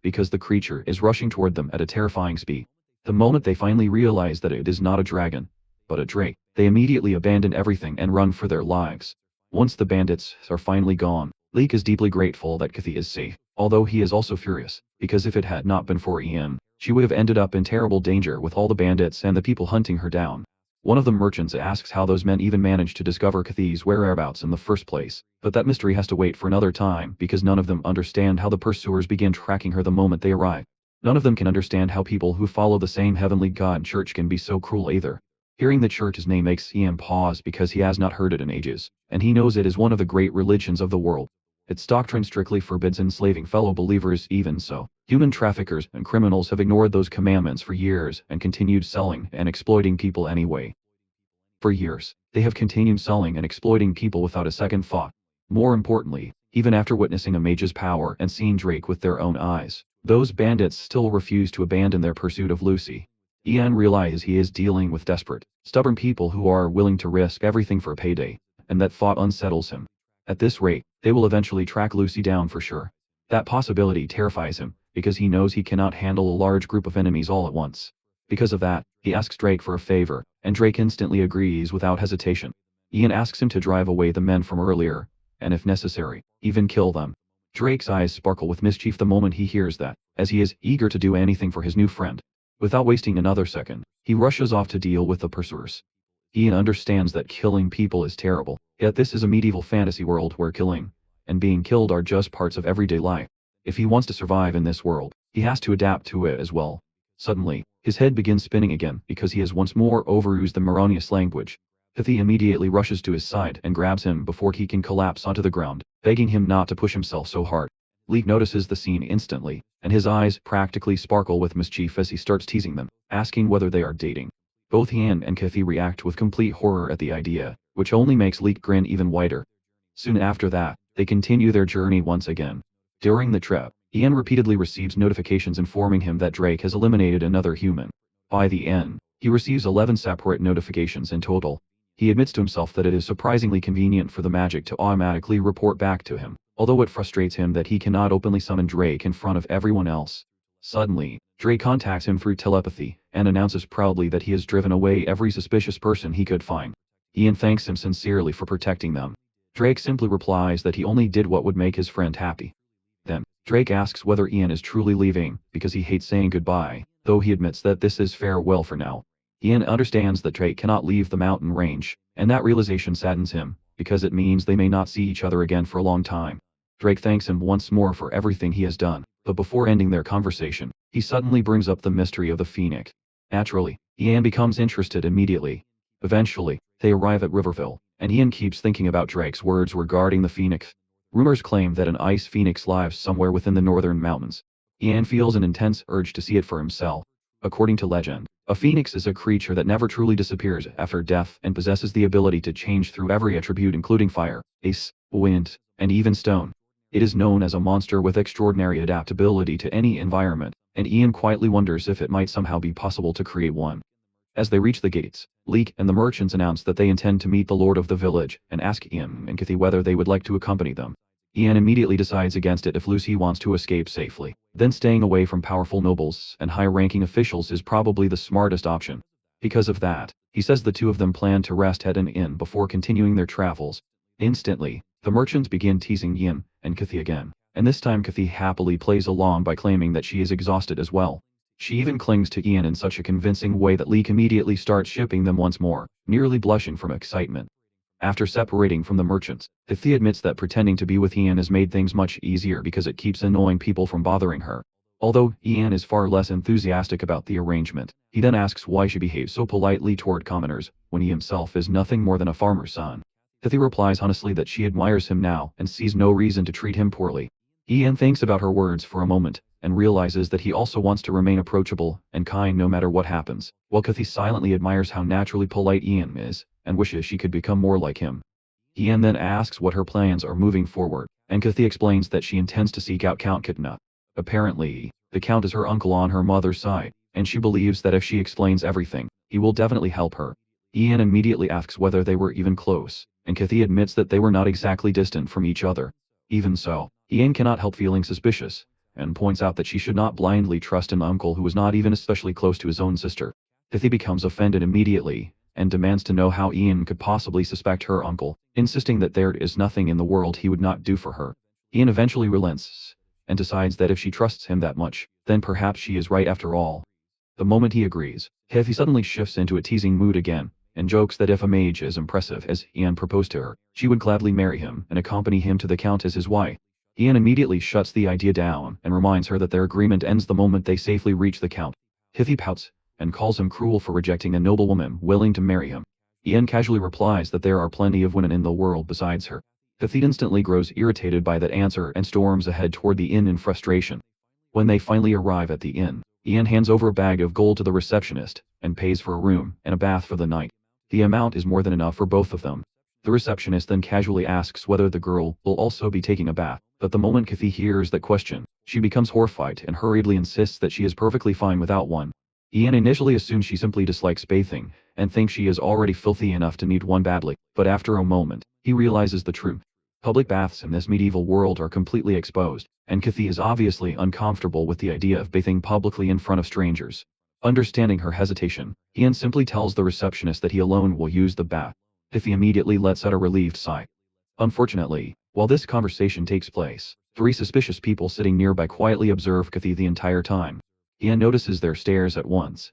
because the creature is rushing toward them at a terrifying speed. The moment they finally realize that it is not a dragon, but a Drake, they immediately abandon everything and run for their lives. Once the bandits are finally gone, Leek is deeply grateful that Kathy is safe, although he is also furious, because if it had not been for Ian, she would have ended up in terrible danger with all the bandits and the people hunting her down. One of the merchants asks how those men even managed to discover Kathy's whereabouts in the first place, but that mystery has to wait for another time because none of them understand how the pursuers began tracking her the moment they arrive. None of them can understand how people who follow the same heavenly god church can be so cruel either. Hearing the church's name makes Ian pause because he has not heard it in ages, and he knows it is one of the great religions of the world. Its doctrine strictly forbids enslaving fellow believers. Even so, human traffickers and criminals have ignored those commandments for years and continued selling and exploiting people anyway. For years, they have continued selling and exploiting people without a second thought. More importantly, even after witnessing a mage's power and seeing Drake with their own eyes, those bandits still refuse to abandon their pursuit of Lucy. Ian realizes he is dealing with desperate, stubborn people who are willing to risk everything for a payday, and that thought unsettles him. At this rate, they will eventually track Lucy down for sure. That possibility terrifies him, because he knows he cannot handle a large group of enemies all at once. Because of that, he asks Drake for a favor, and Drake instantly agrees without hesitation. Ian asks him to drive away the men from earlier, and if necessary, even kill them. Drake's eyes sparkle with mischief the moment he hears that, as he is eager to do anything for his new friend. Without wasting another second, he rushes off to deal with the pursuers. Ian understands that killing people is terrible, yet this is a medieval fantasy world where killing and being killed are just parts of everyday life. If he wants to survive in this world, he has to adapt to it as well. Suddenly, his head begins spinning again because he has once more overused the Maronius language. Kathy immediately rushes to his side and grabs him before he can collapse onto the ground, begging him not to push himself so hard. Leek notices the scene instantly, and his eyes practically sparkle with mischief as he starts teasing them, asking whether they are dating. Both Ian and Kathy react with complete horror at the idea, which only makes Leek grin even wider. Soon after that, they continue their journey once again. During the trip, Ian repeatedly receives notifications informing him that Drake has eliminated another human. By the end, he receives 11 separate notifications in total. He admits to himself that it is surprisingly convenient for the magic to automatically report back to him, although it frustrates him that he cannot openly summon Drake in front of everyone else. Suddenly, Drake contacts him through telepathy and announces proudly that he has driven away every suspicious person he could find. Ian thanks him sincerely for protecting them. Drake simply replies that he only did what would make his friend happy. Then, Drake asks whether Ian is truly leaving because he hates saying goodbye, though he admits that this is farewell for now. Ian understands that Drake cannot leave the mountain range, and that realization saddens him, because it means they may not see each other again for a long time. Drake thanks him once more for everything he has done, but before ending their conversation, he suddenly brings up the mystery of the Phoenix. Naturally, Ian becomes interested immediately. Eventually, they arrive at Riverville, and Ian keeps thinking about Drake's words regarding the Phoenix. Rumors claim that an ice phoenix lives somewhere within the northern mountains. Ian feels an intense urge to see it for himself. According to legend, a phoenix is a creature that never truly disappears after death and possesses the ability to change through every attribute including fire, ice, wind, and even stone. It is known as a monster with extraordinary adaptability to any environment, and Ian quietly wonders if it might somehow be possible to create one. As they reach the gates, Leek and the merchants announce that they intend to meet the lord of the village and ask Ian and Kathy whether they would like to accompany them. Ian immediately decides against it if Lucy wants to escape safely. Then staying away from powerful nobles and high-ranking officials is probably the smartest option. Because of that, he says the two of them plan to rest at an inn before continuing their travels. Instantly, the merchants begin teasing Ian and Kathy again, and this time Kathy happily plays along by claiming that she is exhausted as well. She even clings to Ian in such a convincing way that Leek immediately starts shipping them once more, nearly blushing from excitement. After separating from the merchants, Kathy admits that pretending to be with Ian has made things much easier because it keeps annoying people from bothering her. Although Ian is far less enthusiastic about the arrangement, he then asks why she behaves so politely toward commoners, when he himself is nothing more than a farmer's son. Kathy replies honestly that she admires him now and sees no reason to treat him poorly. Ian thinks about her words for a moment, and realizes that he also wants to remain approachable and kind no matter what happens, while Kathy silently admires how naturally polite Ian is, and wishes she could become more like him. Ian then asks what her plans are moving forward, and Kathy explains that she intends to seek out Count Kitna. Apparently, the Count is her uncle on her mother's side, and she believes that if she explains everything, he will definitely help her. Ian immediately asks whether they were even close, and Kathy admits that they were not exactly distant from each other. Even so, Ian cannot help feeling suspicious, and points out that she should not blindly trust an uncle who was not even especially close to his own sister. Kathy becomes offended immediately, and demands to know how Ian could possibly suspect her uncle, insisting that there is nothing in the world he would not do for her. Ian eventually relents, and decides that if she trusts him that much, then perhaps she is right after all. The moment he agrees, Kathy suddenly shifts into a teasing mood again, and jokes that if a mage as impressive as Ian proposed to her, she would gladly marry him and accompany him to the Count as his wife. Ian immediately shuts the idea down and reminds her that their agreement ends the moment they safely reach the Count. Kathy pouts, and calls him cruel for rejecting a noble woman willing to marry him. Ian casually replies that there are plenty of women in the world besides her. Kathy instantly grows irritated by that answer and storms ahead toward the inn in frustration. When they finally arrive at the inn, Ian hands over a bag of gold to the receptionist, and pays for a room and a bath for the night. The amount is more than enough for both of them. The receptionist then casually asks whether the girl will also be taking a bath, but the moment Kathy hears that question, she becomes horrified and hurriedly insists that she is perfectly fine without one. Ian initially assumes she simply dislikes bathing, and thinks she is already filthy enough to need one badly, but after a moment, he realizes the truth. Public baths in this medieval world are completely exposed, and Kathy is obviously uncomfortable with the idea of bathing publicly in front of strangers. Understanding her hesitation, Ian simply tells the receptionist that he alone will use the bath. Kathy immediately lets out a relieved sigh. Unfortunately, while this conversation takes place, 3 suspicious people sitting nearby quietly observe Kathy the entire time. Ian notices their stares at once,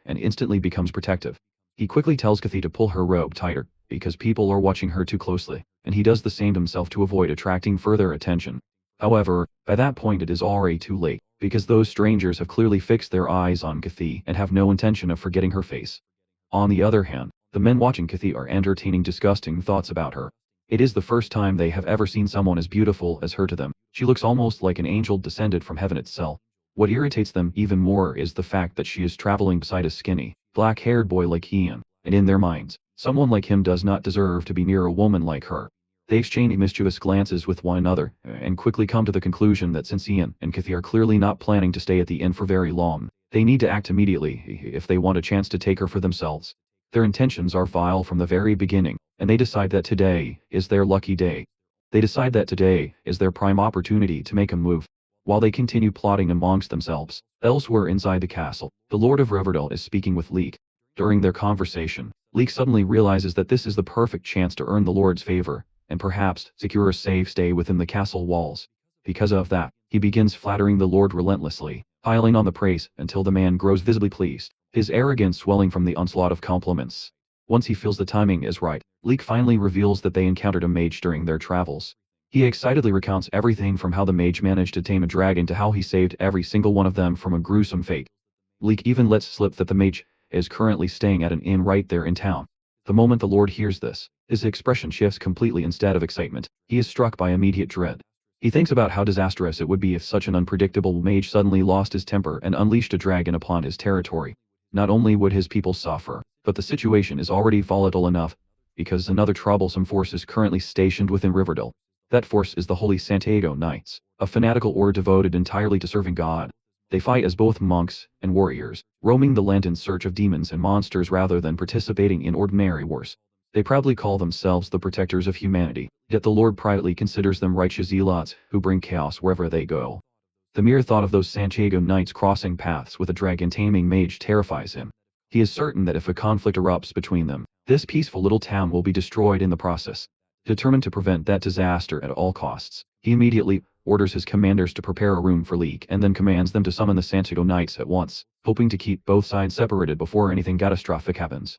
and instantly becomes protective. He quickly tells Kathy to pull her robe tighter, because people are watching her too closely, and he does the same himself to avoid attracting further attention. However, by that point it is already too late, because those strangers have clearly fixed their eyes on Kathy and have no intention of forgetting her face. On the other hand, the men watching Kathy are entertaining disgusting thoughts about her. It is the first time they have ever seen someone as beautiful as her to them. She looks almost like an angel descended from heaven itself. What irritates them even more is the fact that she is traveling beside a skinny, black-haired boy like Ian, and in their minds, someone like him does not deserve to be near a woman like her. They exchange mischievous glances with one another, and quickly come to the conclusion that since Ian and Kathy are clearly not planning to stay at the inn for very long, they need to act immediately if they want a chance to take her for themselves. Their intentions are vile from the very beginning, and they decide that today is their lucky day. They decide that today is their prime opportunity to make a move. While they continue plotting amongst themselves, elsewhere inside the castle, the Lord of Riverdale is speaking with Leek. During their conversation, Leek suddenly realizes that this is the perfect chance to earn the Lord's favor, and perhaps secure a safe stay within the castle walls. Because of that, he begins flattering the Lord relentlessly, piling on the praise until the man grows visibly pleased, his arrogance swelling from the onslaught of compliments. Once he feels the timing is right, Leek finally reveals that they encountered a mage during their travels. He excitedly recounts everything from how the mage managed to tame a dragon to how he saved every single one of them from a gruesome fate. Leek even lets slip that the mage is currently staying at an inn right there in town. The moment the Lord hears this, his expression shifts completely. Instead of excitement, he is struck by immediate dread. He thinks about how disastrous it would be if such an unpredictable mage suddenly lost his temper and unleashed a dragon upon his territory. Not only would his people suffer, but the situation is already volatile enough, because another troublesome force is currently stationed within Riverdale. That force is the Holy Santiago Knights, a fanatical order devoted entirely to serving God. They fight as both monks and warriors, roaming the land in search of demons and monsters rather than participating in ordinary wars. They proudly call themselves the protectors of humanity, yet the Lord privately considers them righteous zealots who bring chaos wherever they go. The mere thought of those Santiago Knights crossing paths with a dragon-taming mage terrifies him. He is certain that if a conflict erupts between them, this peaceful little town will be destroyed in the process. Determined to prevent that disaster at all costs, he immediately orders his commanders to prepare a room for Leek and then commands them to summon the Santiago Knights at once, hoping to keep both sides separated before anything catastrophic happens.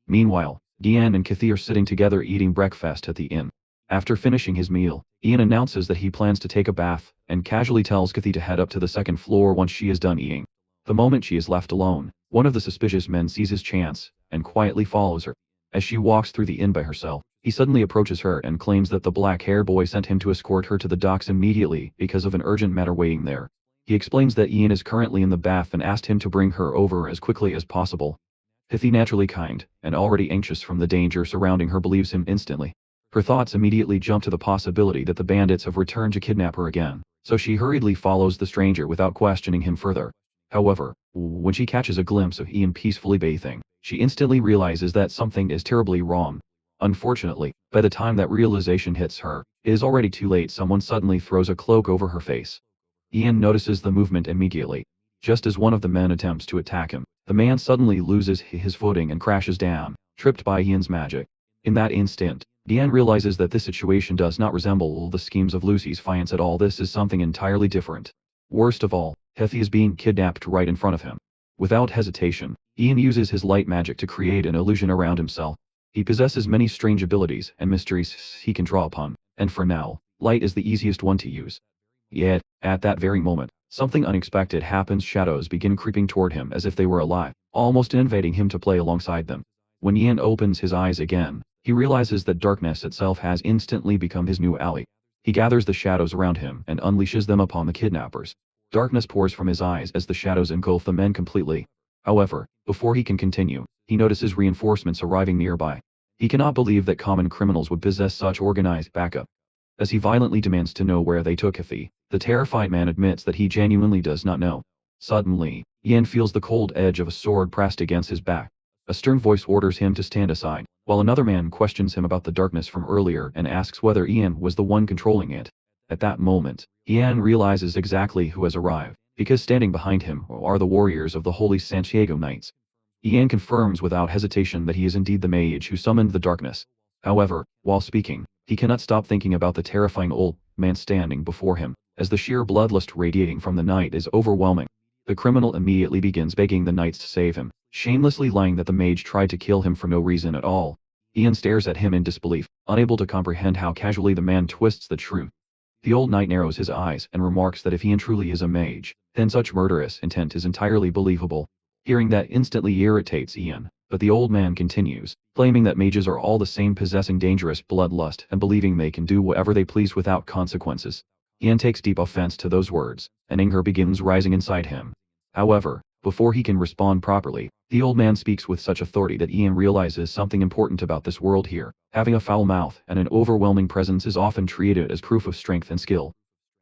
Meanwhile, Ian and Kathy are sitting together eating breakfast at the inn. After finishing his meal, Ian announces that he plans to take a bath, and casually tells Kathy to head up to the second floor once she is done eating. The moment she is left alone, one of the suspicious men sees his chance, and quietly follows her. As she walks through the inn by herself, he suddenly approaches her and claims that the black-haired boy sent him to escort her to the docks immediately because of an urgent matter waiting there. He explains that Ian is currently in the bath and asked him to bring her over as quickly as possible. Kathy, naturally kind, and already anxious from the danger surrounding her, believes him instantly. Her thoughts immediately jump to the possibility that the bandits have returned to kidnap her again, so she hurriedly follows the stranger without questioning him further. However, when she catches a glimpse of Ian peacefully bathing, she instantly realizes that something is terribly wrong. Unfortunately, by the time that realization hits her, it is already too late. Someone suddenly throws a cloak over her face. Ian notices the movement immediately. Just as one of the men attempts to attack him, the man suddenly loses his footing and crashes down, tripped by Ian's magic. In that instant, Ian realizes that this situation does not resemble the schemes of Lucy's fiance at all. This is something entirely different. Worst of all, Kathy is being kidnapped right in front of him. Without hesitation, Ian uses his light magic to create an illusion around himself. He possesses many strange abilities and mysteries he can draw upon, and for now, light is the easiest one to use. Yet, at that very moment, something unexpected happens. Shadows begin creeping toward him as if they were alive, almost inviting him to play alongside them. When Ian opens his eyes again, he realizes that darkness itself has instantly become his new ally. He gathers the shadows around him and unleashes them upon the kidnappers. Darkness pours from his eyes as the shadows engulf the men completely. However, before he can continue, he notices reinforcements arriving nearby. He cannot believe that common criminals would possess such organized backup. As he violently demands to know where they took Kathy, the terrified man admits that he genuinely does not know. Suddenly, Ian feels the cold edge of a sword pressed against his back. A stern voice orders him to stand aside, while another man questions him about the darkness from earlier and asks whether Ian was the one controlling it. At that moment, Ian realizes exactly who has arrived, because standing behind him are the warriors of the Holy Santiago Knights. Ian confirms without hesitation that he is indeed the mage who summoned the darkness. However, while speaking, he cannot stop thinking about the terrifying old man standing before him, as the sheer bloodlust radiating from the night is overwhelming. The criminal immediately begins begging the knights to save him, shamelessly lying that the mage tried to kill him for no reason at all. Ian stares at him in disbelief, unable to comprehend how casually the man twists the truth. The old knight narrows his eyes and remarks that if Ian truly is a mage, then such murderous intent is entirely believable. Hearing that instantly irritates Ian, but the old man continues, claiming that mages are all the same, possessing dangerous bloodlust and believing they can do whatever they please without consequences. Ian takes deep offense to those words, and anger begins rising inside him. However, before he can respond properly, the old man speaks with such authority that Ian realizes something important about this world here. Having a foul mouth and an overwhelming presence is often treated as proof of strength and skill.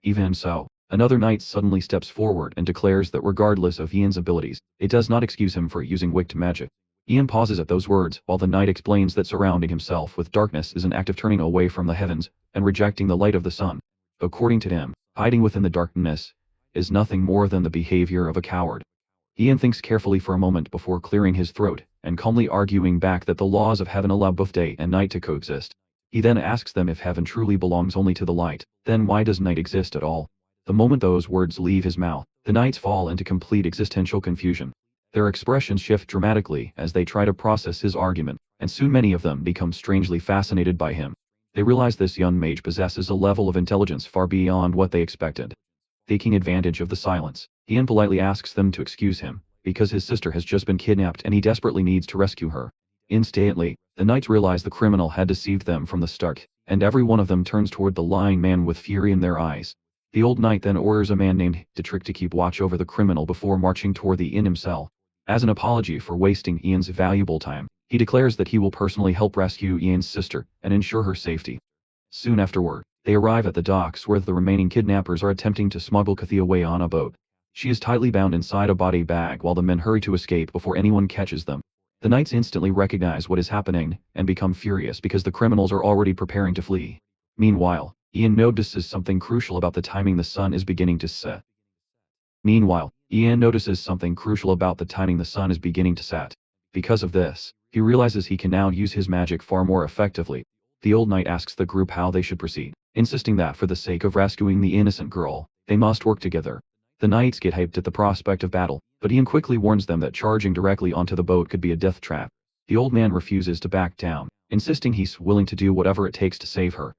Even so, another knight suddenly steps forward and declares that regardless of Ian's abilities, it does not excuse him for using wicked magic. Ian pauses at those words while the knight explains that surrounding himself with darkness is an act of turning away from the heavens and rejecting the light of the sun. According to him, hiding within the darkness is nothing more than the behavior of a coward. Ian thinks carefully for a moment before clearing his throat and calmly arguing back that the laws of heaven allow both day and night to coexist. He then asks them if heaven truly belongs only to the light, then why does night exist at all? The moment those words leave his mouth, the knights fall into complete existential confusion. Their expressions shift dramatically as they try to process his argument, and soon many of them become strangely fascinated by him. They realize this young mage possesses a level of intelligence far beyond what they expected. Taking advantage of the silence, Ian politely asks them to excuse him, because his sister has just been kidnapped and he desperately needs to rescue her. Instantly, the knights realize the criminal had deceived them from the start, and every one of them turns toward the lying man with fury in their eyes. The old knight then orders a man named Dietrich to keep watch over the criminal before marching toward the inn himself. As an apology for wasting Ian's valuable time, he declares that he will personally help rescue Ian's sister and ensure her safety. Soon afterward, they arrive at the docks where the remaining kidnappers are attempting to smuggle Kathy away on a boat. She is tightly bound inside a body bag while the men hurry to escape before anyone catches them. The knights instantly recognize what is happening and become furious because the criminals are already preparing to flee. Meanwhile, Ian notices something crucial about the timing the sun is beginning to set. Because of this, he realizes he can now use his magic far more effectively. The old knight asks the group how they should proceed, insisting that for the sake of rescuing the innocent girl, they must work together. The knights get hyped at the prospect of battle, but Ian quickly warns them that charging directly onto the boat could be a death trap. The old man refuses to back down, insisting he's willing to do whatever it takes to save her.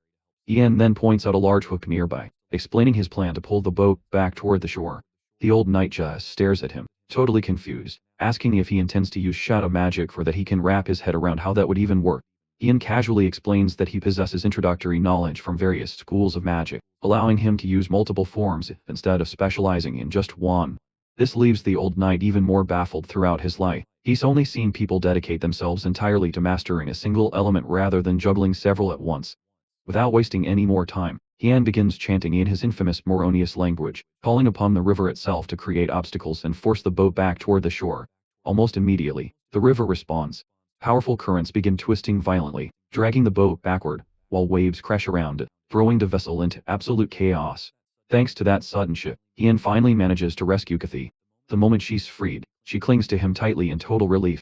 Ian then points out a large hook nearby, explaining his plan to pull the boat back toward the shore. The old knight just stares at him, totally confused, asking if he intends to use shadow magic for that. He can wrap his head around how that would even work. Ian casually explains that he possesses introductory knowledge from various schools of magic, allowing him to use multiple forms instead of specializing in just one. This leaves the old knight even more baffled throughout his life. He's only seen people dedicate themselves entirely to mastering a single element rather than juggling several at once. Without wasting any more time, Ian begins chanting in his infamous Moronius language, calling upon the river itself to create obstacles and force the boat back toward the shore. Almost immediately, the river responds. Powerful currents begin twisting violently, dragging the boat backward, while waves crash around it, throwing the vessel into absolute chaos. Thanks to that sudden shift, Ian finally manages to rescue Kathy. The moment she's freed, she clings to him tightly in total relief.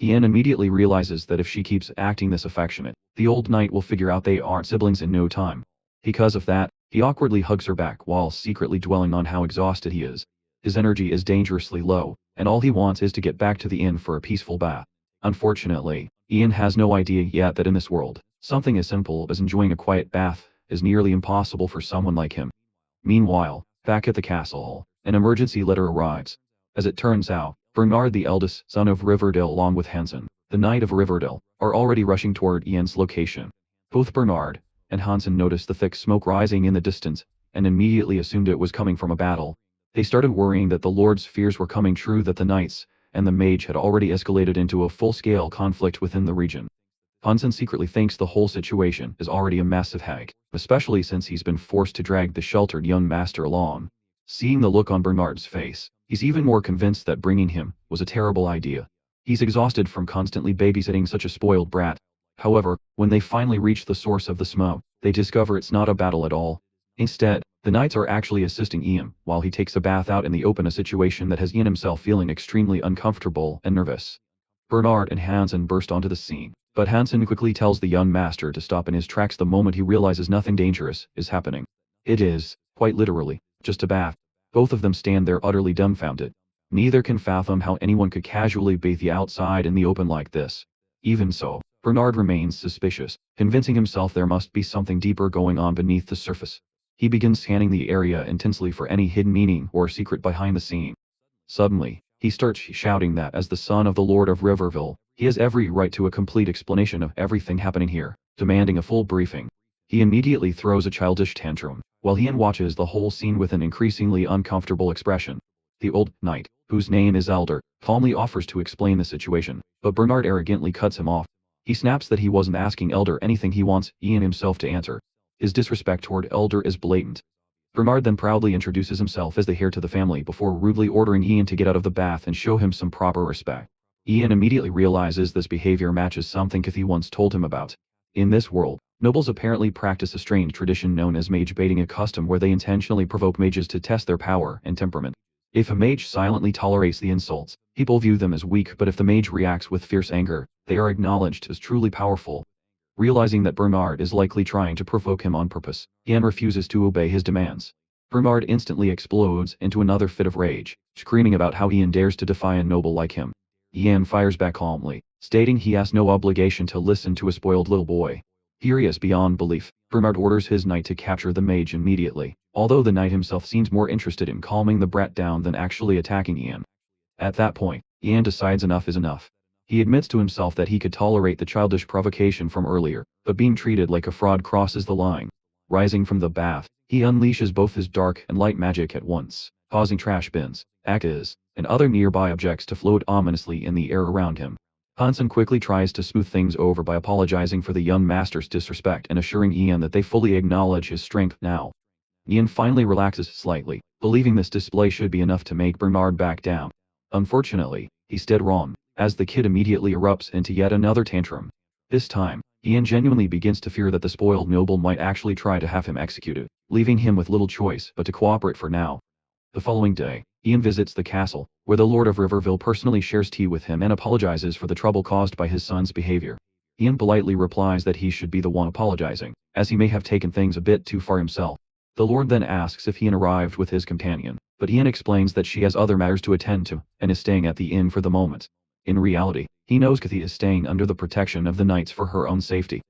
Ian immediately realizes that if she keeps acting this affectionate, the old knight will figure out they aren't siblings in no time. Because of that, he awkwardly hugs her back while secretly dwelling on how exhausted he is. His energy is dangerously low, and all he wants is to get back to the inn for a peaceful bath. Unfortunately, Ian has no idea yet that in this world, something as simple as enjoying a quiet bath is nearly impossible for someone like him. Meanwhile, back at the castle, an emergency letter arrives. As it turns out, Bernard, the eldest son of Riverdale, along with Hansen, the Knight of Riverdale, are already rushing toward Ian's location. Both Bernard and Hansen noticed the thick smoke rising in the distance, and immediately assumed it was coming from a battle. They started worrying that the Lord's fears were coming true, that the knights and the mage had already escalated into a full-scale conflict within the region. Hansen secretly thinks the whole situation is already a massive hack, especially since he's been forced to drag the sheltered young master along. Seeing the look on Bernard's face, he's even more convinced that bringing him was a terrible idea. He's exhausted from constantly babysitting such a spoiled brat. However, when they finally reach the source of the smoke, they discover it's not a battle at all. Instead, the knights are actually assisting Ian while he takes a bath out in the open, a situation that has Ian himself feeling extremely uncomfortable and nervous. Bernard and Hansen burst onto the scene, but Hansen quickly tells the young master to stop in his tracks the moment he realizes nothing dangerous is happening. It is, quite literally, just a bath. Both of them stand there utterly dumbfounded. Neither can fathom how anyone could casually bathe the outside in the open like this. Even so, Bernard remains suspicious, convincing himself there must be something deeper going on beneath the surface. He begins scanning the area intensely for any hidden meaning or secret behind the scene. Suddenly, he starts shouting that as the son of the Lord of Riverville, he has every right to a complete explanation of everything happening here, demanding a full briefing. He immediately throws a childish tantrum, while Ian watches the whole scene with an increasingly uncomfortable expression. The old knight, whose name is Elder, calmly offers to explain the situation, but Bernard arrogantly cuts him off. He snaps that he wasn't asking Elder anything he wants Ian himself to answer. His disrespect toward Elder is blatant. Bernard then proudly introduces himself as the heir to the family before rudely ordering Ian to get out of the bath and show him some proper respect. Ian immediately realizes this behavior matches something Kathy once told him about. In this world, nobles apparently practice a strange tradition known as mage baiting, a custom where they intentionally provoke mages to test their power and temperament. If a mage silently tolerates the insults, people view them as weak, but if the mage reacts with fierce anger, they are acknowledged as truly powerful. Realizing that Bernard is likely trying to provoke him on purpose, Ian refuses to obey his demands. Bernard instantly explodes into another fit of rage, screaming about how Ian dares to defy a noble like him. Ian fires back calmly, stating he has no obligation to listen to a spoiled little boy. Furious beyond belief, Bernard orders his knight to capture the mage immediately, although the knight himself seems more interested in calming the brat down than actually attacking Ian. At that point, Ian decides enough is enough. He admits to himself that he could tolerate the childish provocation from earlier, but being treated like a fraud crosses the line. Rising from the bath, he unleashes both his dark and light magic at once, causing trash bins, axes, and other nearby objects to float ominously in the air around him. Hansen quickly tries to smooth things over by apologizing for the young master's disrespect and assuring Ian that they fully acknowledge his strength now. Ian finally relaxes slightly, believing this display should be enough to make Bernard back down. Unfortunately, he's dead wrong, as the kid immediately erupts into yet another tantrum. This time, Ian genuinely begins to fear that the spoiled noble might actually try to have him executed, leaving him with little choice but to cooperate for now. The following day, Ian visits the castle, where the Lord of Riverville personally shares tea with him and apologizes for the trouble caused by his son's behavior. Ian politely replies that he should be the one apologizing, as he may have taken things a bit too far himself. The Lord then asks if Ian arrived with his companion, but Ian explains that she has other matters to attend to, and is staying at the inn for the moment. In reality, he knows Kathy is staying under the protection of the knights for her own safety.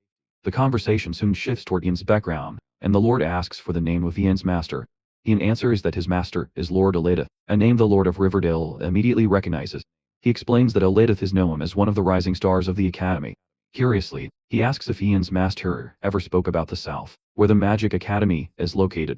The conversation soon shifts toward Ian's background, and the Lord asks for the name of Ian's master. Ian answers that his master is Lord Aledith, a name the Lord of Riverdale immediately recognizes. He explains that Aledith is known as one of the rising stars of the academy. Curiously, he asks if Ian's master ever spoke about the South, where the Magic Academy is located.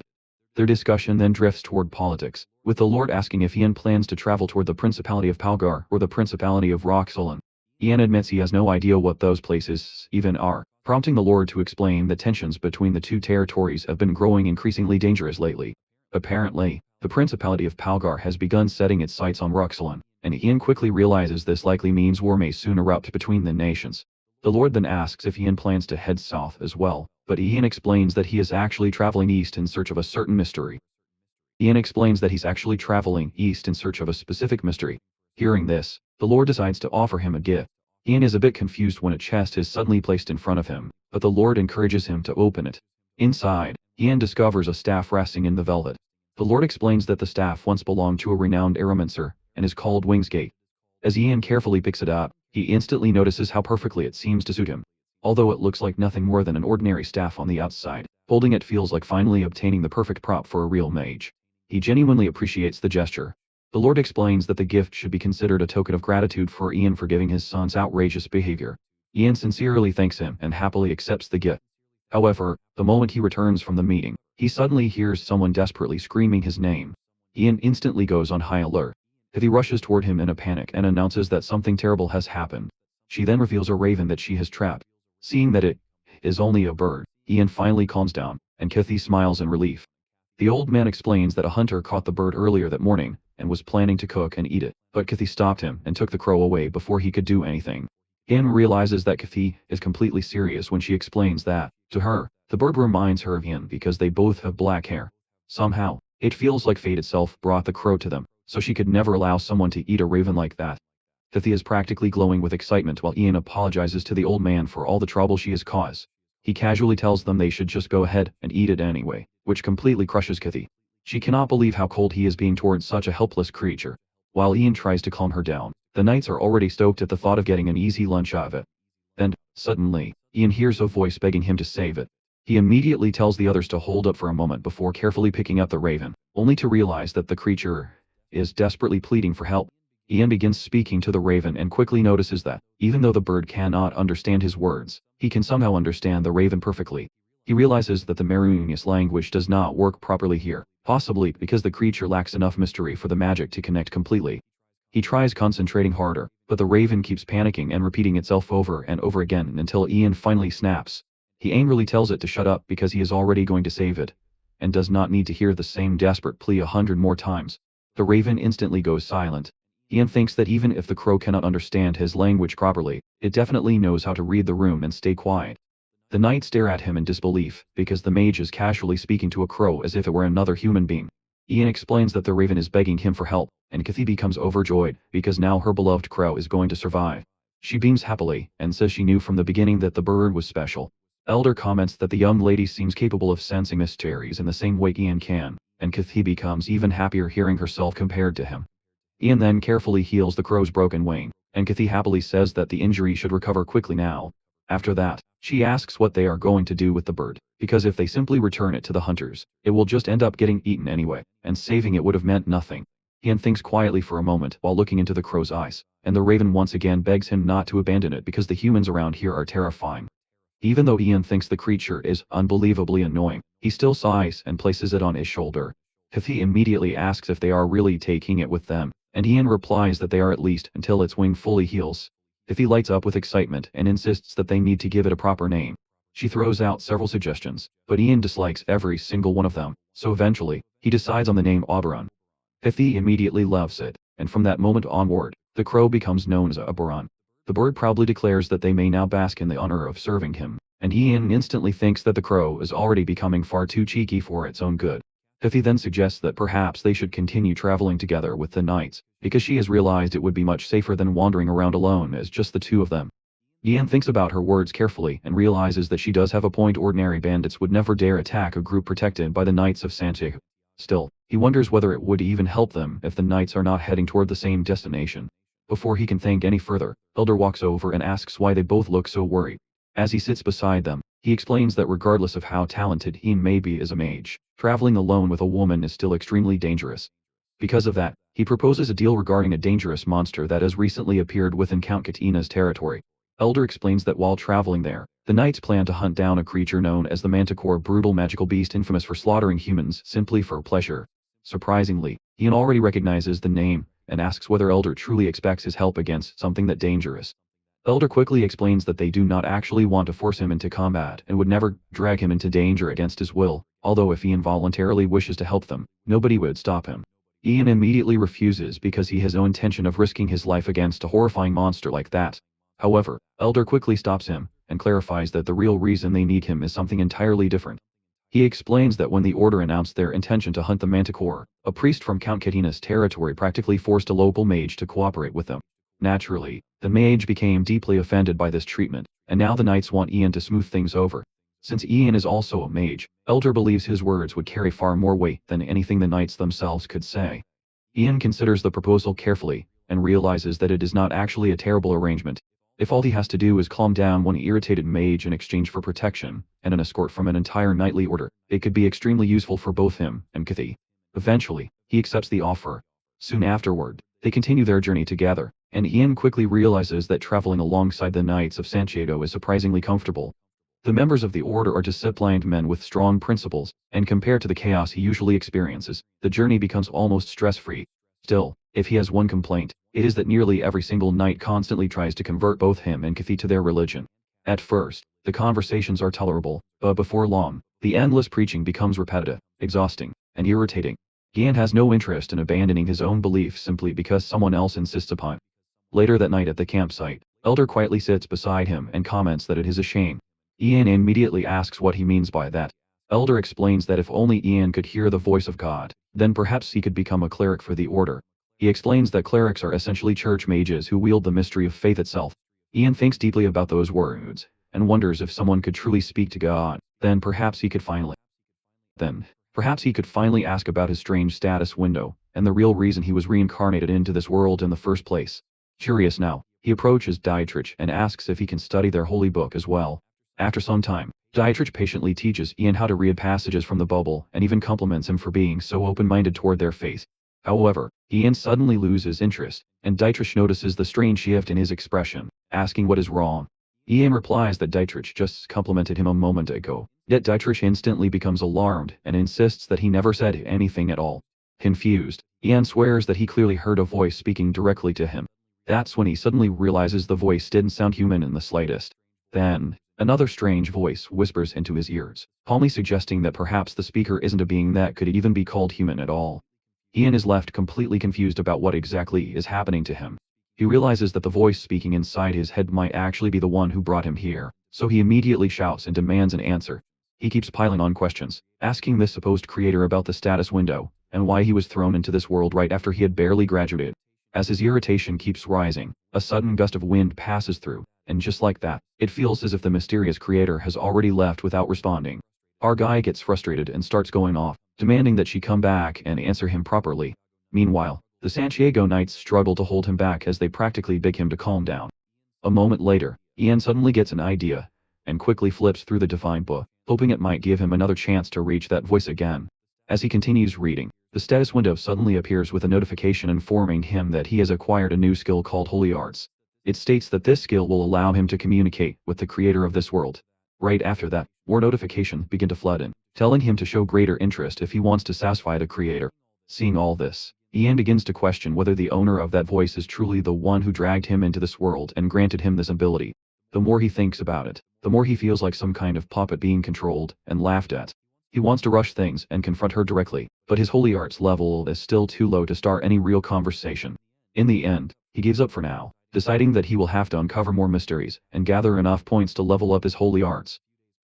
Their discussion then drifts toward politics, with the Lord asking if Ian plans to travel toward the Principality of Palgar or the Principality of Roxolon. Ian admits he has no idea what those places even are, prompting the Lord to explain that tensions between the two territories have been growing increasingly dangerous lately. Apparently, the Principality of Palgar has begun setting its sights on Roxolon, and Ian quickly realizes this likely means war may soon erupt between the nations. The Lord then asks if Ian plans to head south as well, but Ian explains that he is actually traveling east in search of a certain mystery. Ian explains that he's actually traveling east in search of a specific mystery. Hearing this, the Lord decides to offer him a gift. Ian is a bit confused when a chest is suddenly placed in front of him, but the Lord encourages him to open it. Inside, Ian discovers a staff resting in the velvet. The Lord explains that the staff once belonged to a renowned aeromancer, and is called Wingsgate. As Ian carefully picks it up, he instantly notices how perfectly it seems to suit him. Although it looks like nothing more than an ordinary staff on the outside, holding it feels like finally obtaining the perfect prop for a real mage. He genuinely appreciates the gesture. The Lord explains that the gift should be considered a token of gratitude for Ian forgiving his son's outrageous behavior. Ian sincerely thanks him and happily accepts the gift. However, the moment he returns from the meeting, he suddenly hears someone desperately screaming his name. Ian instantly goes on high alert. Kathy rushes toward him in a panic and announces that something terrible has happened. She then reveals a raven that she has trapped. Seeing that it is only a bird, Ian finally calms down, and Kathy smiles in relief. The old man explains that a hunter caught the bird earlier that morning, and was planning to cook and eat it, but Kathy stopped him and took the crow away before he could do anything. Ian realizes that Kathy is completely serious when she explains that, to her, the bird reminds her of Ian because they both have black hair. Somehow, it feels like fate itself brought the crow to them, so she could never allow someone to eat a raven like that. Kathy is practically glowing with excitement while Ian apologizes to the old man for all the trouble she has caused. He casually tells them they should just go ahead and eat it anyway, which completely crushes Kathy. She cannot believe how cold he is being towards such a helpless creature. While Ian tries to calm her down, the knights are already stoked at the thought of getting an easy lunch out of it. And, suddenly, Ian hears a voice begging him to save it. He immediately tells the others to hold up for a moment before carefully picking up the raven, only to realize that the creature is desperately pleading for help. Ian begins speaking to the raven and quickly notices that, even though the bird cannot understand his words, he can somehow understand the raven perfectly. He realizes that the Marunius language does not work properly here, possibly because the creature lacks enough mystery for the magic to connect completely. He tries concentrating harder, but the raven keeps panicking and repeating itself over and over again until Ian finally snaps. He angrily tells it to shut up because he is already going to save it, and does not need to hear the same desperate plea 100 more times. The raven instantly goes silent. Ian thinks that even if the crow cannot understand his language properly, it definitely knows how to read the room and stay quiet. The knights stare at him in disbelief, because the mage is casually speaking to a crow as if it were another human being. Ian explains that the raven is begging him for help, and Kathy becomes overjoyed, because now her beloved crow is going to survive. She beams happily, and says she knew from the beginning that the bird was special. Elder comments that the young lady seems capable of sensing mysteries in the same way Ian can, and Kathy becomes even happier hearing herself compared to him. Ian then carefully heals the crow's broken wing, and Kathy happily says that the injury should recover quickly now. After that, she asks what they are going to do with the bird, because if they simply return it to the hunters, it will just end up getting eaten anyway, and saving it would have meant nothing. Ian thinks quietly for a moment while looking into the crow's eyes, and the raven once again begs him not to abandon it because the humans around here are terrifying. Even though Ian thinks the creature is unbelievably annoying, he still sighs and places it on his shoulder. Kathy immediately asks if they are really taking it with them, and Ian replies that they are at least until its wing fully heals. Kathy lights up with excitement and insists that they need to give it a proper name. She throws out several suggestions, but Ian dislikes every single one of them, so eventually, he decides on the name Oberon. Kathy immediately loves it, and from that moment onward, the crow becomes known as Oberon. The bird proudly declares that they may now bask in the honor of serving him, and Ian instantly thinks that the crow is already becoming far too cheeky for its own good. Kathy then suggests that perhaps they should continue traveling together with the knights, because she has realized it would be much safer than wandering around alone as just the two of them. Ian thinks about her words carefully and realizes that she does have a point. Ordinary bandits would never dare attack a group protected by the Knights of Santiago. Still, he wonders whether it would even help them if the knights are not heading toward the same destination. Before he can think any further, Elder walks over and asks why they both look so worried. As he sits beside them, he explains that regardless of how talented he may be as a mage, traveling alone with a woman is still extremely dangerous. Because of that, he proposes a deal regarding a dangerous monster that has recently appeared within Count Katina's territory. Elder explains that while traveling there, the knights plan to hunt down a creature known as the Manticore, brutal magical beast infamous for slaughtering humans simply for pleasure. Surprisingly, Ian already recognizes the name, and asks whether Elder truly expects his help against something that dangerous. Elder quickly explains that they do not actually want to force him into combat and would never drag him into danger against his will, although if Ian voluntarily wishes to help them, nobody would stop him. Ian immediately refuses because he has no intention of risking his life against a horrifying monster like that. However, Elder quickly stops him, and clarifies that the real reason they need him is something entirely different. He explains that when the Order announced their intention to hunt the Manticore, a priest from Count Katina's territory practically forced a local mage to cooperate with them. Naturally, the mage became deeply offended by this treatment, and now the knights want Ian to smooth things over. Since Ian is also a mage, Elder believes his words would carry far more weight than anything the knights themselves could say. Ian considers the proposal carefully, and realizes that it is not actually a terrible arrangement. If all he has to do is calm down one irritated mage in exchange for protection, and an escort from an entire knightly order, it could be extremely useful for both him and Kathy. Eventually, he accepts the offer. Soon afterward, they continue their journey together, and Ian quickly realizes that traveling alongside the Knights of Santiago is surprisingly comfortable. The members of the Order are disciplined men with strong principles, and compared to the chaos he usually experiences, the journey becomes almost stress-free. Still, if he has one complaint, it is that nearly every single knight constantly tries to convert both him and Kathy to their religion. At first, the conversations are tolerable, but before long, the endless preaching becomes repetitive, exhausting, and irritating. Ian has no interest in abandoning his own beliefs simply because someone else insists upon it. Later that night at the campsite, Elder quietly sits beside him and comments that it is a shame. Ian immediately asks what he means by that. Elder explains that if only Ian could hear the voice of God, then perhaps he could become a cleric for the Order. He explains that clerics are essentially church mages who wield the mystery of faith itself. Ian thinks deeply about those words, and wonders if someone could truly speak to God, then perhaps he could finally ask about his strange status window, and the real reason he was reincarnated into this world in the first place. Curious now, he approaches Dietrich and asks if he can study their holy book as well. After some time, Dietrich patiently teaches Ian how to read passages from the Bible and even compliments him for being so open-minded toward their faith. However, Ian suddenly loses interest, and Dietrich notices the strange shift in his expression, asking what is wrong. Ian replies that Dietrich just complimented him a moment ago, yet Dietrich instantly becomes alarmed and insists that he never said anything at all. Confused, Ian swears that he clearly heard a voice speaking directly to him. That's when he suddenly realizes the voice didn't sound human in the slightest. Then, another strange voice whispers into his ears, calmly suggesting that perhaps the speaker isn't a being that could even be called human at all. Ian is left completely confused about what exactly is happening to him. He realizes that the voice speaking inside his head might actually be the one who brought him here, so he immediately shouts and demands an answer. He keeps piling on questions, asking this supposed creator about the status window, and why he was thrown into this world right after he had barely graduated. As his irritation keeps rising, a sudden gust of wind passes through, and just like that, it feels as if the mysterious creator has already left without responding. Our guy gets frustrated and starts going off, demanding that she come back and answer him properly. Meanwhile, the Santiago Knights struggle to hold him back as they practically beg him to calm down. A moment later, Ian suddenly gets an idea, and quickly flips through the divine book, hoping it might give him another chance to reach that voice again. As he continues reading, the status window suddenly appears with a notification informing him that he has acquired a new skill called Holy Arts. It states that this skill will allow him to communicate with the creator of this world. Right after that, more notifications begin to flood in, telling him to show greater interest if he wants to satisfy the creator. Seeing all this, Ian begins to question whether the owner of that voice is truly the one who dragged him into this world and granted him this ability. The more he thinks about it, the more he feels like some kind of puppet being controlled and laughed at. He wants to rush things and confront her directly, but his holy arts level is still too low to start any real conversation. In the end, he gives up for now, deciding that he will have to uncover more mysteries and gather enough points to level up his holy arts.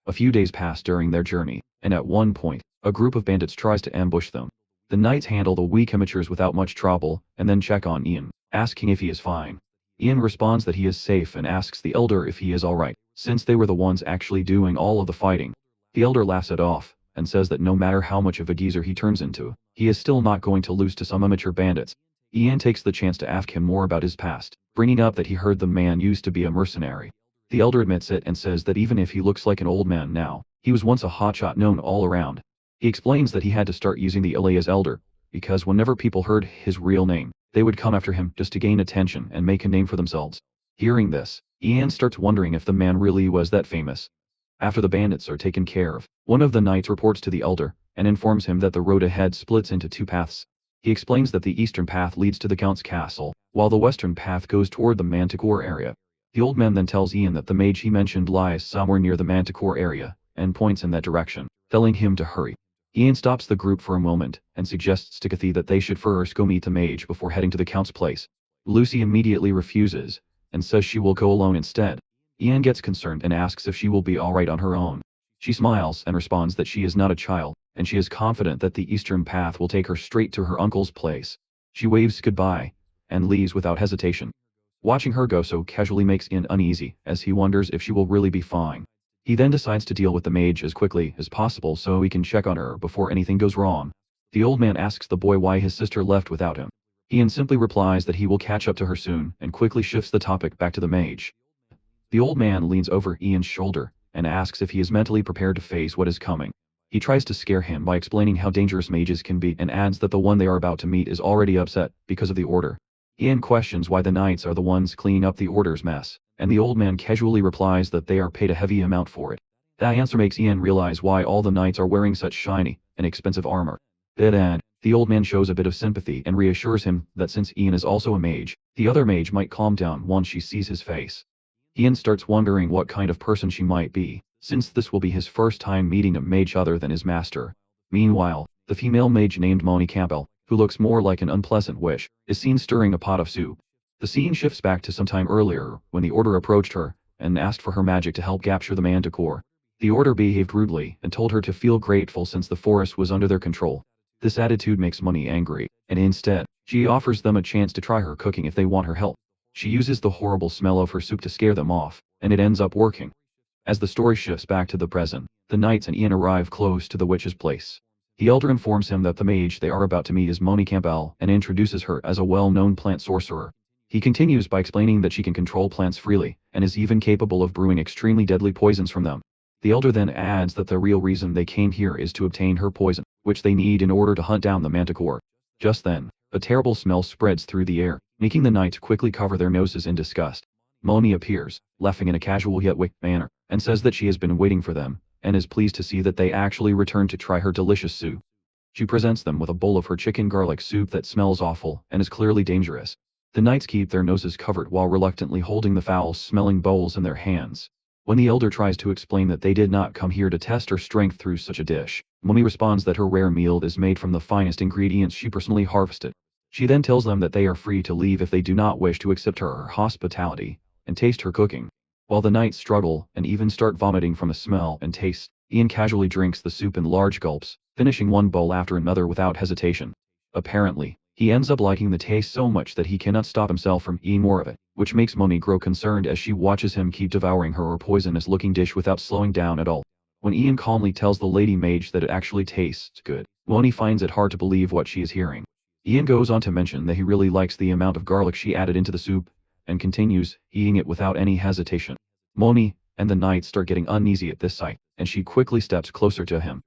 A few days pass during their journey, and at one point, a group of bandits tries to ambush them. The knights handle the weak amateurs without much trouble, and then check on Ian, asking if he is fine. Ian responds that he is safe and asks the elder if he is alright, since they were the ones actually doing all of the fighting. The elder laughs it off, and says that no matter how much of a geezer he turns into, he is still not going to lose to some amateur bandits. Ian takes the chance to ask him more about his past, bringing up that he heard the man used to be a mercenary. The elder admits it and says that even if he looks like an old man now, he was once a hotshot known all around. He explains that he had to start using the alias elder, because whenever people heard his real name, they would come after him just to gain attention and make a name for themselves. Hearing this, Ian starts wondering if the man really was that famous. After the bandits are taken care of, one of the knights reports to the elder, and informs him that the road ahead splits into two paths. He explains that the eastern path leads to the Count's castle, while the western path goes toward the Manticore area. The old man then tells Ian that the mage he mentioned lies somewhere near the Manticore area, and points in that direction, telling him to hurry. Ian stops the group for a moment, and suggests to Kathy that they should first go meet the mage before heading to the Count's place. Lucy immediately refuses, and says she will go alone instead. Ian gets concerned and asks if she will be alright on her own. She smiles and responds that she is not a child, and she is confident that the eastern path will take her straight to her uncle's place. She waves goodbye, and leaves without hesitation. Watching her go so casually makes Ian uneasy, as he wonders if she will really be fine. He then decides to deal with the mage as quickly as possible so he can check on her before anything goes wrong. The old man asks the boy why his sister left without him. Ian simply replies that he will catch up to her soon, and quickly shifts the topic back to the mage. The old man leans over Ian's shoulder, and asks if he is mentally prepared to face what is coming. He tries to scare him by explaining how dangerous mages can be and adds that the one they are about to meet is already upset because of the order. Ian questions why the knights are the ones cleaning up the order's mess, and the old man casually replies that they are paid a heavy amount for it. That answer makes Ian realize why all the knights are wearing such shiny and expensive armor. Then, the old man shows a bit of sympathy and reassures him that since Ian is also a mage, the other mage might calm down once she sees his face. Ian starts wondering what kind of person she might be, since this will be his first time meeting a mage other than his master. Meanwhile, the female mage named Moni Campbell, who looks more like an unpleasant witch, is seen stirring a pot of soup. The scene shifts back to some time earlier, when the Order approached her, and asked for her magic to help capture the Manticore. The Order behaved rudely, and told her to feel grateful since the forest was under their control. This attitude makes Moni angry, and instead, she offers them a chance to try her cooking if they want her help. She uses the horrible smell of her soup to scare them off, and it ends up working. As the story shifts back to the present, the knights and Ian arrive close to the witch's place. The elder informs him that the mage they are about to meet is Moni Campbell and introduces her as a well-known plant sorcerer. He continues by explaining that she can control plants freely, and is even capable of brewing extremely deadly poisons from them. The elder then adds that the real reason they came here is to obtain her poison, which they need in order to hunt down the manticore. Just then, a terrible smell spreads through the air, making the knights quickly cover their noses in disgust. Moni appears, laughing in a casual yet wicked manner, and says that she has been waiting for them, and is pleased to see that they actually return to try her delicious soup. She presents them with a bowl of her chicken garlic soup that smells awful and is clearly dangerous. The knights keep their noses covered while reluctantly holding the foul-smelling bowls in their hands. When the elder tries to explain that they did not come here to test her strength through such a dish, Moni responds that her rare meal is made from the finest ingredients she personally harvested. She then tells them that they are free to leave if they do not wish to accept her hospitality and taste her cooking. While the knights struggle and even start vomiting from the smell and taste, Ian casually drinks the soup in large gulps, finishing one bowl after another without hesitation. Apparently, he ends up liking the taste so much that he cannot stop himself from eating more of it, which makes Moni grow concerned as she watches him keep devouring her poisonous-looking dish without slowing down at all. When Ian calmly tells the lady mage that it actually tastes good, Moni finds it hard to believe what she is hearing. Ian goes on to mention that he really likes the amount of garlic she added into the soup, and continues eating it without any hesitation. Moni and the knights start getting uneasy at this sight, and she quickly steps closer to him.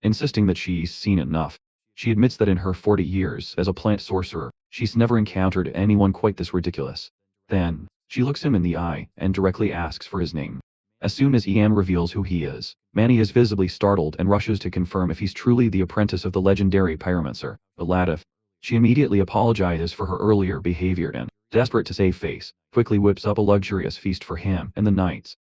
Insisting that she's seen enough. She admits that in her 40 years as a plant sorcerer, she's never encountered anyone quite this ridiculous. Then, she looks him in the eye and directly asks for his name. As soon as Ian reveals who he is, Manny is visibly startled and rushes to confirm if he's truly the apprentice of the legendary pyromancer, Alatif. She immediately apologizes for her earlier behavior and, desperate to save face, quickly whips up a luxurious feast for him and the knights.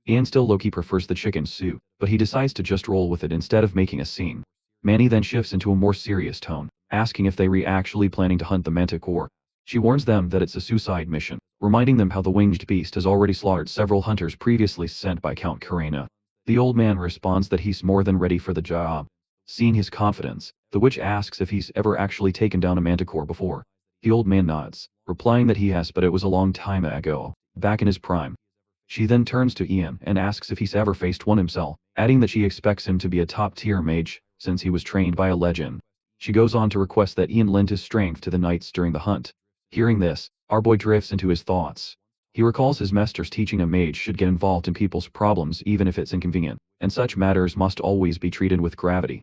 Ian still low-key prefers the chicken soup, but he decides to just roll with it instead of making a scene. Manny then shifts into a more serious tone, asking if they were actually planning to hunt the manticore. She warns them that it's a suicide mission, reminding them how the winged beast has already slaughtered several hunters previously sent by Count Karena. The old man responds that he's more than ready for the job. Seeing his confidence, the witch asks if he's ever actually taken down a manticore before. The old man nods, replying that he has, but it was a long time ago, back in his prime. She then turns to Ian and asks if he's ever faced one himself, adding that she expects him to be a top-tier mage, since he was trained by a legend. She goes on to request that Ian lend his strength to the knights during the hunt. Hearing this, our boy drifts into his thoughts. He recalls his master's teaching a mage should get involved in people's problems even if it's inconvenient, and such matters must always be treated with gravity.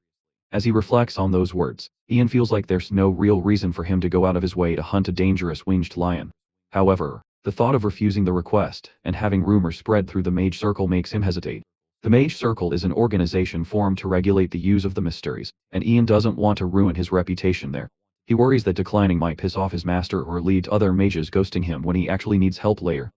As he reflects on those words, Ian feels like there's no real reason for him to go out of his way to hunt a dangerous winged lion. However, the thought of refusing the request and having rumors spread through the Mage Circle makes him hesitate. The Mage Circle is an organization formed to regulate the use of the mysteries, and Ian doesn't want to ruin his reputation there. He worries that declining might piss off his master or lead to other mages ghosting him when he actually needs help later.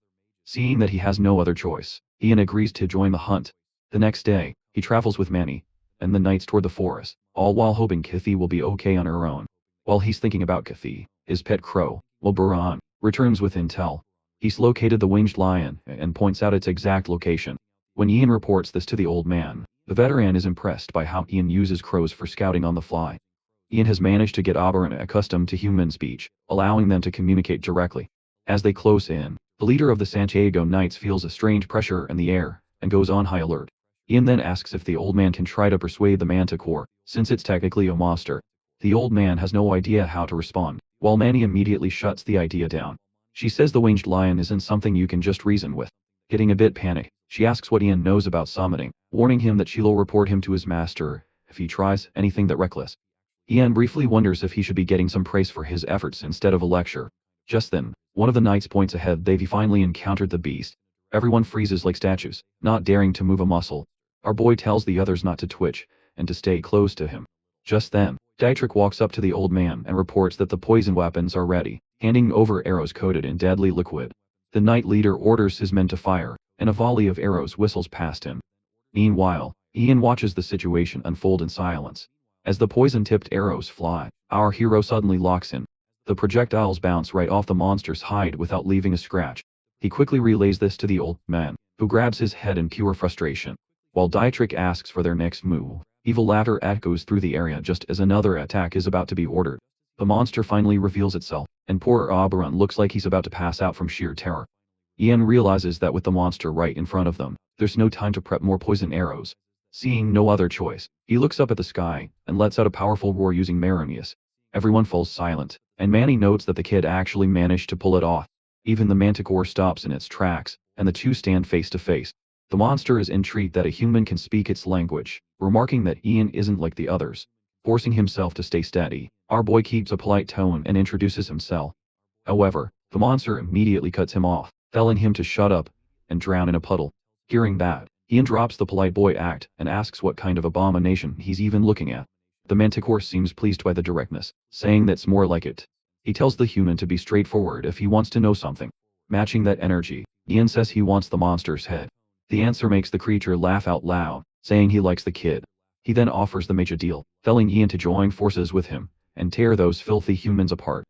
Seeing that he has no other choice, Ian agrees to join the hunt. The next day, he travels with Manny and the knights toward the forest, all while hoping Kathy will be okay on her own. While he's thinking about Kathy, his pet crow, Wilburan, returns with intel. He's located the winged lion and points out its exact location. When Ian reports this to the old man, the veteran is impressed by how Ian uses crows for scouting on the fly. Ian has managed to get Oberon accustomed to human speech, allowing them to communicate directly. As they close in, the leader of the Santiago Knights feels a strange pressure in the air, and goes on high alert. Ian then asks if the old man can try to persuade the manticore, since it's technically a monster. The old man has no idea how to respond, while Manny immediately shuts the idea down. She says the winged lion isn't something you can just reason with. Getting a bit panicked, she asks what Ian knows about summoning, warning him that she'll report him to his master if he tries anything that reckless. Ian briefly wonders if he should be getting some praise for his efforts instead of a lecture. Just then, one of the knights points ahead. They've finally encountered the beast. Everyone freezes like statues, not daring to move a muscle. Our boy tells the others not to twitch, and to stay close to him. Just then, Dietrich walks up to the old man and reports that the poison weapons are ready, handing over arrows coated in deadly liquid. The knight leader orders his men to fire, and a volley of arrows whistles past him. Meanwhile, Ian watches the situation unfold in silence. As the poison-tipped arrows fly, our hero suddenly locks in. The projectiles bounce right off the monster's hide without leaving a scratch. He quickly relays this to the old man, who grabs his head in pure frustration. While Dietrich asks for their next move, evil laughter echoes through the area just as another attack is about to be ordered. The monster finally reveals itself, and poor Oberon looks like he's about to pass out from sheer terror. Ian realizes that with the monster right in front of them, there's no time to prep more poison arrows. Seeing no other choice, he looks up at the sky and lets out a powerful roar using Maronius. Everyone falls silent, and Manny notes that the kid actually managed to pull it off. Even the manticore stops in its tracks, and the two stand face to face. The monster is intrigued that a human can speak its language, remarking that Ian isn't like the others. Forcing himself to stay steady, our boy keeps a polite tone and introduces himself. However, the monster immediately cuts him off, telling him to shut up and drown in a puddle. Hearing that, Ian drops the polite boy act and asks what kind of abomination he's even looking at. The manticore seems pleased by the directness, saying that's more like it. He tells the human to be straightforward if he wants to know something. Matching that energy, Ian says he wants the monster's head. The answer makes the creature laugh out loud, saying he likes the kid. He then offers the mage a deal, telling Ian to join forces with him and tear those filthy humans apart.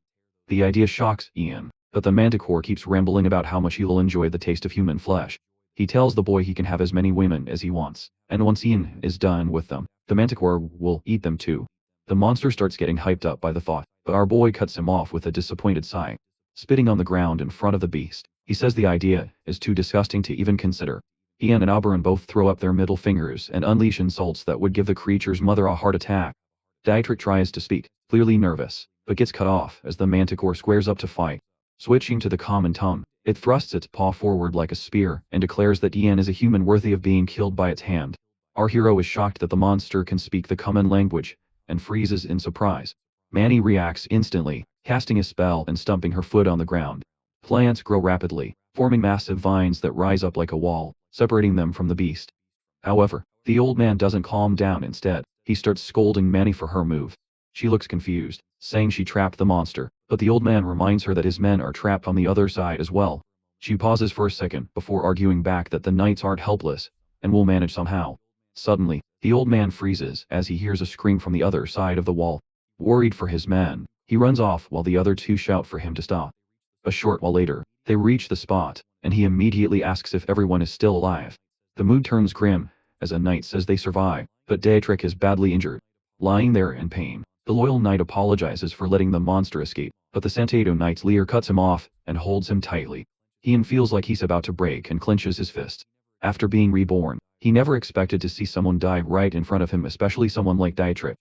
The idea shocks Ian, but the manticore keeps rambling about how much he'll enjoy the taste of human flesh. He tells the boy he can have as many women as he wants, and once Ian is done with them, the manticore will eat them too. The monster starts getting hyped up by the thought, but our boy cuts him off with a disappointed sigh. Spitting on the ground in front of the beast, he says the idea is too disgusting to even consider. Ian and Oberon both throw up their middle fingers and unleash insults that would give the creature's mother a heart attack. Dietrich tries to speak, clearly nervous, but gets cut off as the manticore squares up to fight. Switching to the common tongue, it thrusts its paw forward like a spear and declares that Ian is a human worthy of being killed by its hand. Our hero is shocked that the monster can speak the common language, and freezes in surprise. Manny reacts instantly, casting a spell and stumping her foot on the ground. Plants grow rapidly, forming massive vines that rise up like a wall, separating them from the beast. However, the old man doesn't calm down. Instead, he starts scolding Manny for her move. She looks confused, saying she trapped the monster, but the old man reminds her that his men are trapped on the other side as well. She pauses for a second before arguing back that the knights aren't helpless, and will manage somehow. Suddenly, the old man freezes as he hears a scream from the other side of the wall. Worried for his men, he runs off while the other two shout for him to stop. A short while later, they reach the spot, and he immediately asks if everyone is still alive. The mood turns grim, as a knight says they survive, but Dietrich is badly injured. Lying there in pain, the loyal knight apologizes for letting the monster escape, but the Santato knight's leader cuts him off and holds him tightly. Ian feels like he's about to break and clenches his fists. After being reborn, he never expected to see someone die right in front of him, especially someone like Dietrich.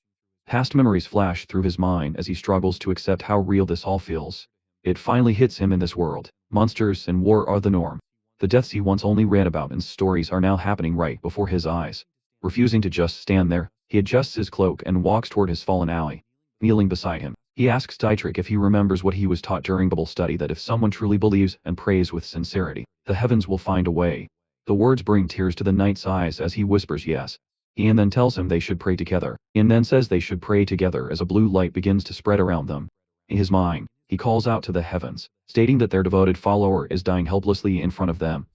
Past memories flash through his mind as he struggles to accept how real this all feels. It finally hits him in this world. Monsters and war are the norm. The deaths he once only read about in stories are now happening right before his eyes. Refusing to just stand there, he adjusts his cloak and walks toward his fallen ally. Kneeling beside him, he asks Dietrich if he remembers what he was taught during Bible study, that if someone truly believes and prays with sincerity, the heavens will find a way. The words bring tears to the knight's eyes as he whispers yes. Ian then tells him they should pray together. Ian then says they should pray together as a blue light begins to spread around them. In his mind, he calls out to the heavens, stating that their devoted follower is dying helplessly in front of them,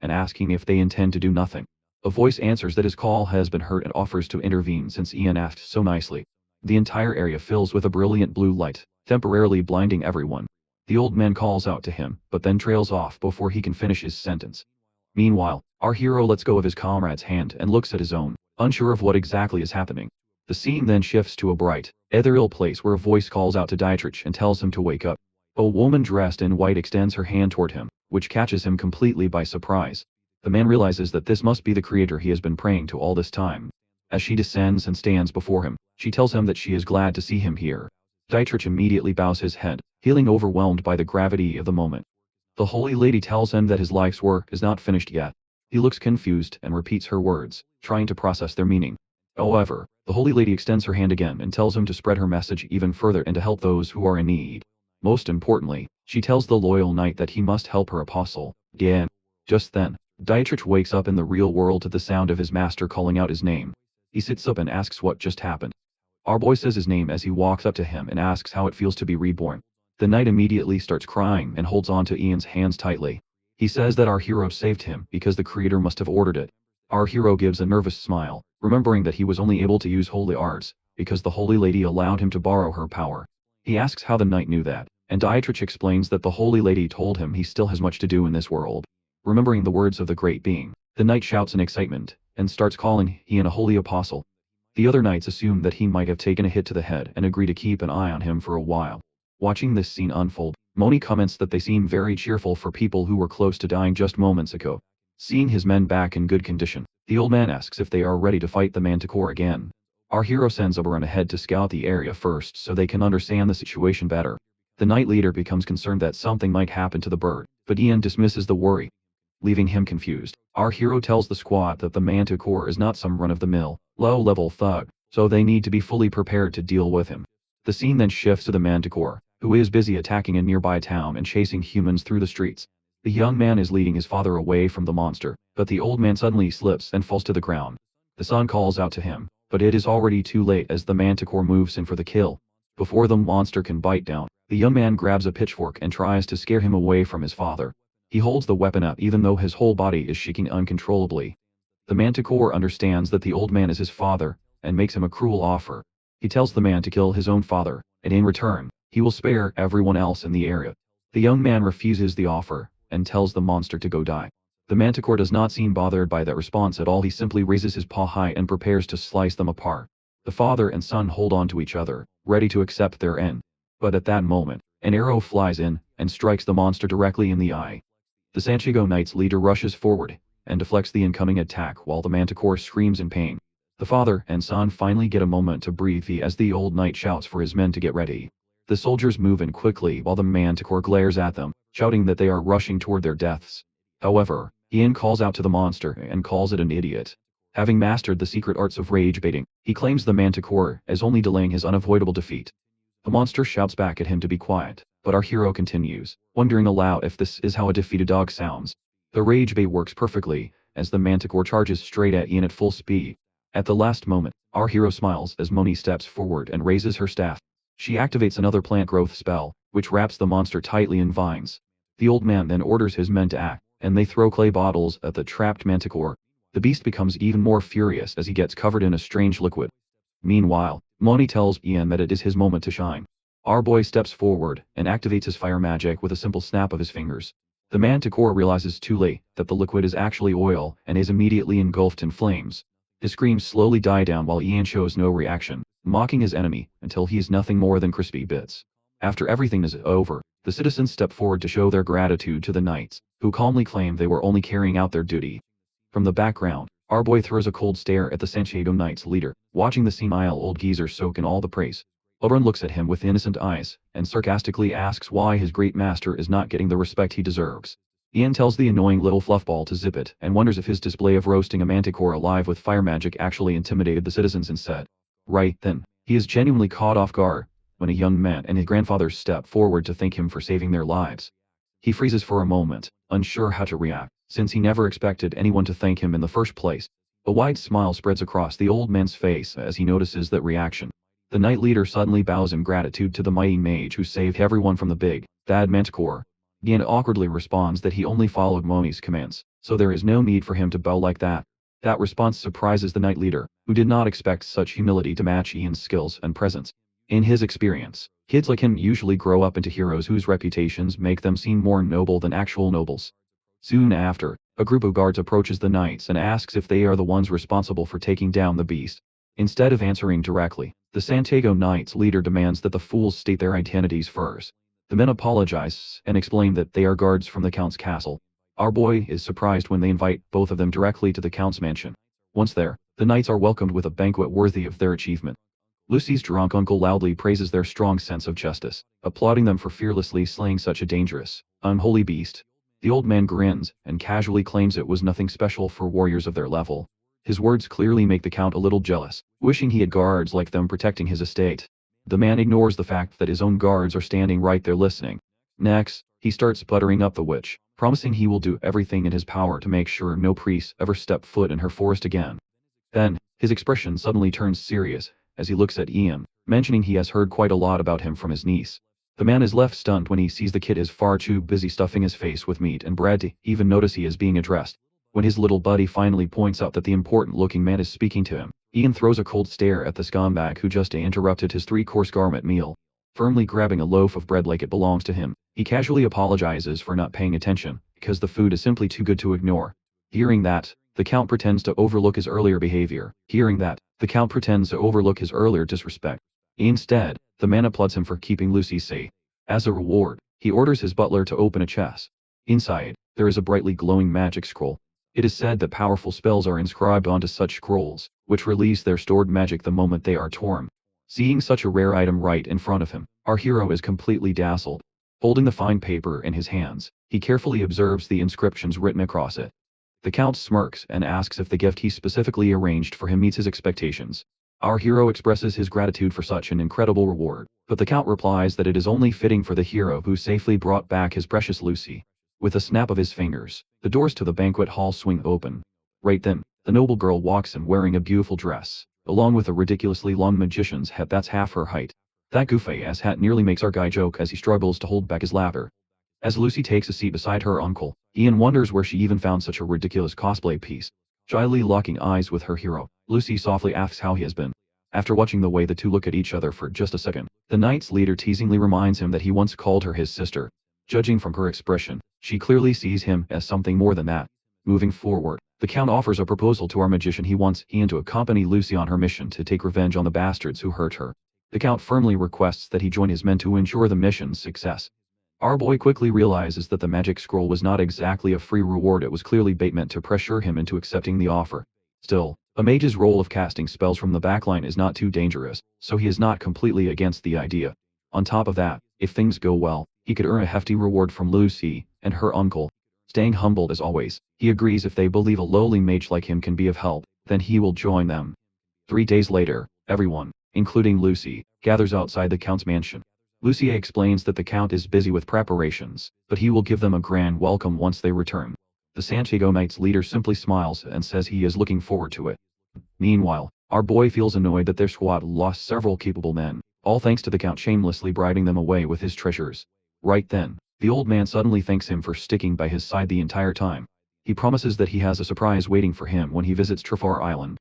and asking if they intend to do nothing. A voice answers that his call has been heard and offers to intervene since Ian asked so nicely. The entire area fills with a brilliant blue light, temporarily blinding everyone. The old man calls out to him, but then trails off before he can finish his sentence. Meanwhile, our hero lets go of his comrade's hand and looks at his own, unsure of what exactly is happening. The scene then shifts to a bright, ethereal place where a voice calls out to Dietrich and tells him to wake up. A woman dressed in white extends her hand toward him, which catches him completely by surprise. The man realizes that this must be the creator he has been praying to all this time. As she descends and stands before him, she tells him that she is glad to see him here. Dietrich immediately bows his head, feeling overwhelmed by the gravity of the moment. The Holy Lady tells him that his life's work is not finished yet. He looks confused and repeats her words, trying to process their meaning. However, the Holy Lady extends her hand again and tells him to spread her message even further and to help those who are in need. Most importantly, she tells the loyal knight that he must help her apostle, again. Just then, Dietrich wakes up in the real world to the sound of his master calling out his name. He sits up and asks what just happened. Our boy says his name as he walks up to him and asks how it feels to be reborn. The knight immediately starts crying and holds on to Ian's hands tightly. He says that our hero saved him because the creator must have ordered it. Our hero gives a nervous smile, remembering that he was only able to use holy arts because the Holy Lady allowed him to borrow her power. He asks how the knight knew that, and Dietrich explains that the Holy Lady told him he still has much to do in this world. Remembering the words of the great being, the knight shouts in excitement and starts calling Ian a holy apostle. The other knights assume that he might have taken a hit to the head and agree to keep an eye on him for a while. Watching this scene unfold, Moni comments that they seem very cheerful for people who were close to dying just moments ago. Seeing his men back in good condition, The old man asks if they are ready to fight the manticore again. Our hero sends Oberon ahead to scout the area first so they can understand the situation better. The knight leader becomes concerned that something might happen to the bird, but Ian dismisses the worry, leaving him confused. Our hero tells the squad that the manticore is not some run-of-the-mill, low-level thug, so they need to be fully prepared to deal with him. The scene then shifts to the manticore, who is busy attacking a nearby town and chasing humans through the streets. The young man is leading his father away from the monster, but the old man suddenly slips and falls to the ground. The son calls out to him, but it is already too late as the manticore moves in for the kill. Before the monster can bite down, the young man grabs a pitchfork and tries to scare him away from his father. He holds the weapon up even though his whole body is shaking uncontrollably. The manticore understands that the old man is his father, and makes him a cruel offer. He tells the man to kill his own father, and in return, he will spare everyone else in the area. The young man refuses the offer, and tells the monster to go die. The manticore does not seem bothered by that response at all. He simply raises his paw high and prepares to slice them apart. The father and son hold on to each other, ready to accept their end. But at that moment, an arrow flies in, and strikes the monster directly in the eye. The Santiago Knights leader rushes forward, and deflects the incoming attack while the manticore screams in pain. The father and son finally get a moment to breathe as the old knight shouts for his men to get ready. The soldiers move in quickly while the manticore glares at them, shouting that they are rushing toward their deaths. However, Ian calls out to the monster and calls it an idiot. Having mastered the secret arts of rage baiting, he claims the manticore as only delaying his unavoidable defeat. The monster shouts back at him to be quiet, but our hero continues, wondering aloud if this is how a defeated dog sounds. The rage bait works perfectly, as the manticore charges straight at Ian at full speed. At the last moment, our hero smiles as Moni steps forward and raises her staff. She activates another plant growth spell, which wraps the monster tightly in vines. The old man then orders his men to act, and they throw clay bottles at the trapped manticore. The beast becomes even more furious as he gets covered in a strange liquid. Meanwhile, Moni tells Ian that it is his moment to shine. Our boy steps forward and activates his fire magic with a simple snap of his fingers. The manticore realizes too late that the liquid is actually oil and is immediately engulfed in flames. His screams slowly die down while Ian shows no reaction, mocking his enemy until he is nothing more than crispy bits. After everything is over, the citizens step forward to show their gratitude to the knights, who calmly claim they were only carrying out their duty. From the background, our boy throws a cold stare at the Santiago Knights leader, watching the senile old geezer soak in all the praise. Oberon looks at him with innocent eyes, and sarcastically asks why his great master is not getting the respect he deserves. Ian tells the annoying little fluffball to zip it and wonders if his display of roasting a manticore alive with fire magic actually intimidated the citizens instead. Right then, he is genuinely caught off guard when a young man and his grandfather step forward to thank him for saving their lives. He freezes for a moment, unsure how to react, since he never expected anyone to thank him in the first place. A wide smile spreads across the old man's face as he notices that reaction. The knight leader suddenly bows in gratitude to the mighty mage who saved everyone from the big, bad manticore. Ian awkwardly responds that he only followed Moni's commands, so there is no need for him to bow like that. That response surprises the knight leader, who did not expect such humility to match Ian's skills and presence. In his experience, kids like him usually grow up into heroes whose reputations make them seem more noble than actual nobles. Soon after, a group of guards approaches the knights and asks if they are the ones responsible for taking down the beast. Instead of answering directly, the Santiago Knights leader demands that the fools state their identities first. The men apologize and explain that they are guards from the Count's castle. Our boy is surprised when they invite both of them directly to the Count's mansion. Once there, the knights are welcomed with a banquet worthy of their achievement. Lucy's drunk uncle loudly praises their strong sense of justice, applauding them for fearlessly slaying such a dangerous, unholy beast. The old man grins and casually claims it was nothing special for warriors of their level. His words clearly make the Count a little jealous, wishing he had guards like them protecting his estate. The man ignores the fact that his own guards are standing right there listening. Next, he starts buttering up the witch, promising he will do everything in his power to make sure no priests ever step foot in her forest again. Then, his expression suddenly turns serious, as he looks at Ian, mentioning he has heard quite a lot about him from his niece. The man is left stunned when he sees the kid is far too busy stuffing his face with meat and bread to even notice he is being addressed. When his little buddy finally points out that the important-looking man is speaking to him, Ian throws a cold stare at the scumbag who just interrupted his three-course gourmet meal. Firmly grabbing a loaf of bread like it belongs to him, he casually apologizes for not paying attention, because the food is simply too good to ignore. Hearing that, the Count pretends to overlook his earlier disrespect. Instead, the man applauds him for keeping Lucy safe. As a reward, he orders his butler to open a chest. Inside, there is a brightly glowing magic scroll. It is said that powerful spells are inscribed onto such scrolls, which release their stored magic the moment they are torn. Seeing such a rare item right in front of him, our hero is completely dazzled. Holding the fine paper in his hands, he carefully observes the inscriptions written across it. The Count smirks and asks if the gift he specifically arranged for him meets his expectations. Our hero expresses his gratitude for such an incredible reward, but the Count replies that it is only fitting for the hero who safely brought back his precious Lucy. With a snap of his fingers, the doors to the banquet hall swing open. Right then, the noble girl walks in wearing a beautiful dress, along with a ridiculously long magician's hat that's half her height. That goofy-ass hat nearly makes our guy choke as he struggles to hold back his laughter. As Lucy takes a seat beside her uncle, Ian wonders where she even found such a ridiculous cosplay piece. Shyly locking eyes with her hero, Lucy softly asks how he has been. After watching the way the two look at each other for just a second, the Knight's leader teasingly reminds him that he once called her his sister. Judging from her expression, she clearly sees him as something more than that. Moving forward, the Count offers a proposal to our magician. He wants Ian to accompany Lucy on her mission to take revenge on the bastards who hurt her. The Count firmly requests that he join his men to ensure the mission's success. Our boy quickly realizes that the magic scroll was not exactly a free reward. It was clearly bait meant to pressure him into accepting the offer. Still, a mage's role of casting spells from the backline is not too dangerous, so he is not completely against the idea. On top of that, if things go well, he could earn a hefty reward from Lucy and her uncle. Staying humbled as always, he agrees if they believe a lowly mage like him can be of help, then he will join them. 3 days later, everyone, including Lucy, gathers outside the Count's mansion. Lucy explains that the Count is busy with preparations, but he will give them a grand welcome once they return. The Santiago Knight's leader simply smiles and says he is looking forward to it. Meanwhile, our boy feels annoyed that their squad lost several capable men, all thanks to the Count shamelessly bribing them away with his treasures. Right then, the old man suddenly thanks him for sticking by his side the entire time. He promises that he has a surprise waiting for him when he visits Trafar Island.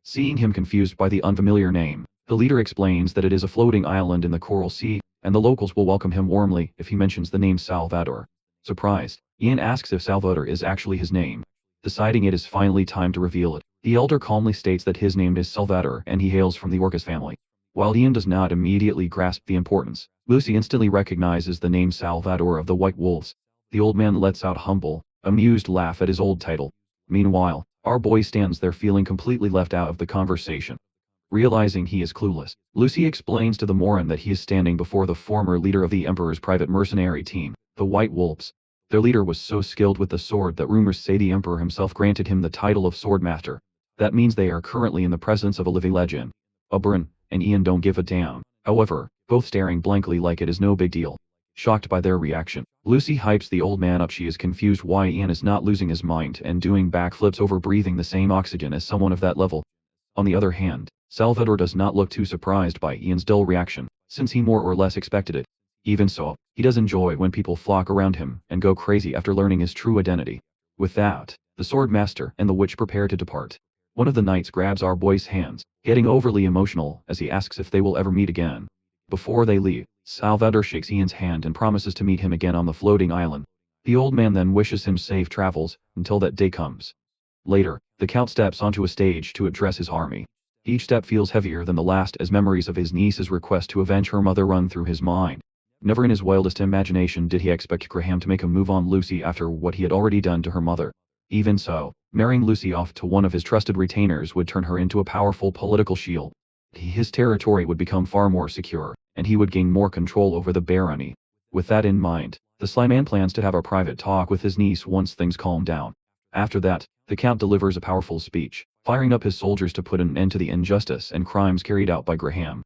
Seeing him confused by the unfamiliar name, the leader explains that it is a floating island in the Coral Sea, and the locals will welcome him warmly if he mentions the name Salvador. Surprised, Ian asks if Salvador is actually his name. Deciding it is finally time to reveal it, the elder calmly states that his name is Salvador and he hails from the Orcas family. While Ian does not immediately grasp the importance, Lucy instantly recognizes the name Salvador of the White Wolves. The old man lets out a humble, amused laugh at his old title. Meanwhile, our boy stands there feeling completely left out of the conversation. Realizing he is clueless, Lucy explains to the Morin that he is standing before the former leader of the Emperor's private mercenary team, the White Wolves. Their leader was so skilled with the sword that rumors say the Emperor himself granted him the title of Swordmaster. That means they are currently in the presence of a living legend. Oberyn and Ian don't give a damn, however, both staring blankly like it is no big deal. Shocked by their reaction, Lucy hypes the old man up. She is confused why Ian is not losing his mind and doing backflips over breathing the same oxygen as someone of that level. On the other hand, Salvador does not look too surprised by Ian's dull reaction, since he more or less expected it. Even so, he does enjoy when people flock around him and go crazy after learning his true identity. With that, the Swordmaster and the witch prepare to depart. One of the knights grabs our boy's hands, getting overly emotional as he asks if they will ever meet again. Before they leave, Salvador shakes Ian's hand and promises to meet him again on the floating island. The old man then wishes him safe travels until that day comes. Later, the Count steps onto a stage to address his army. Each step feels heavier than the last as memories of his niece's request to avenge her mother run through his mind. Never in his wildest imagination did he expect Graham to make a move on Lucy after what he had already done to her mother. Even so, marrying Lucy off to one of his trusted retainers would turn her into a powerful political shield. His territory would become far more secure, and he would gain more control over the barony. With that in mind, the Sly Man plans to have a private talk with his niece once things calm down. After that, the Count delivers a powerful speech, firing up his soldiers to put an end to the injustice and crimes carried out by Graham.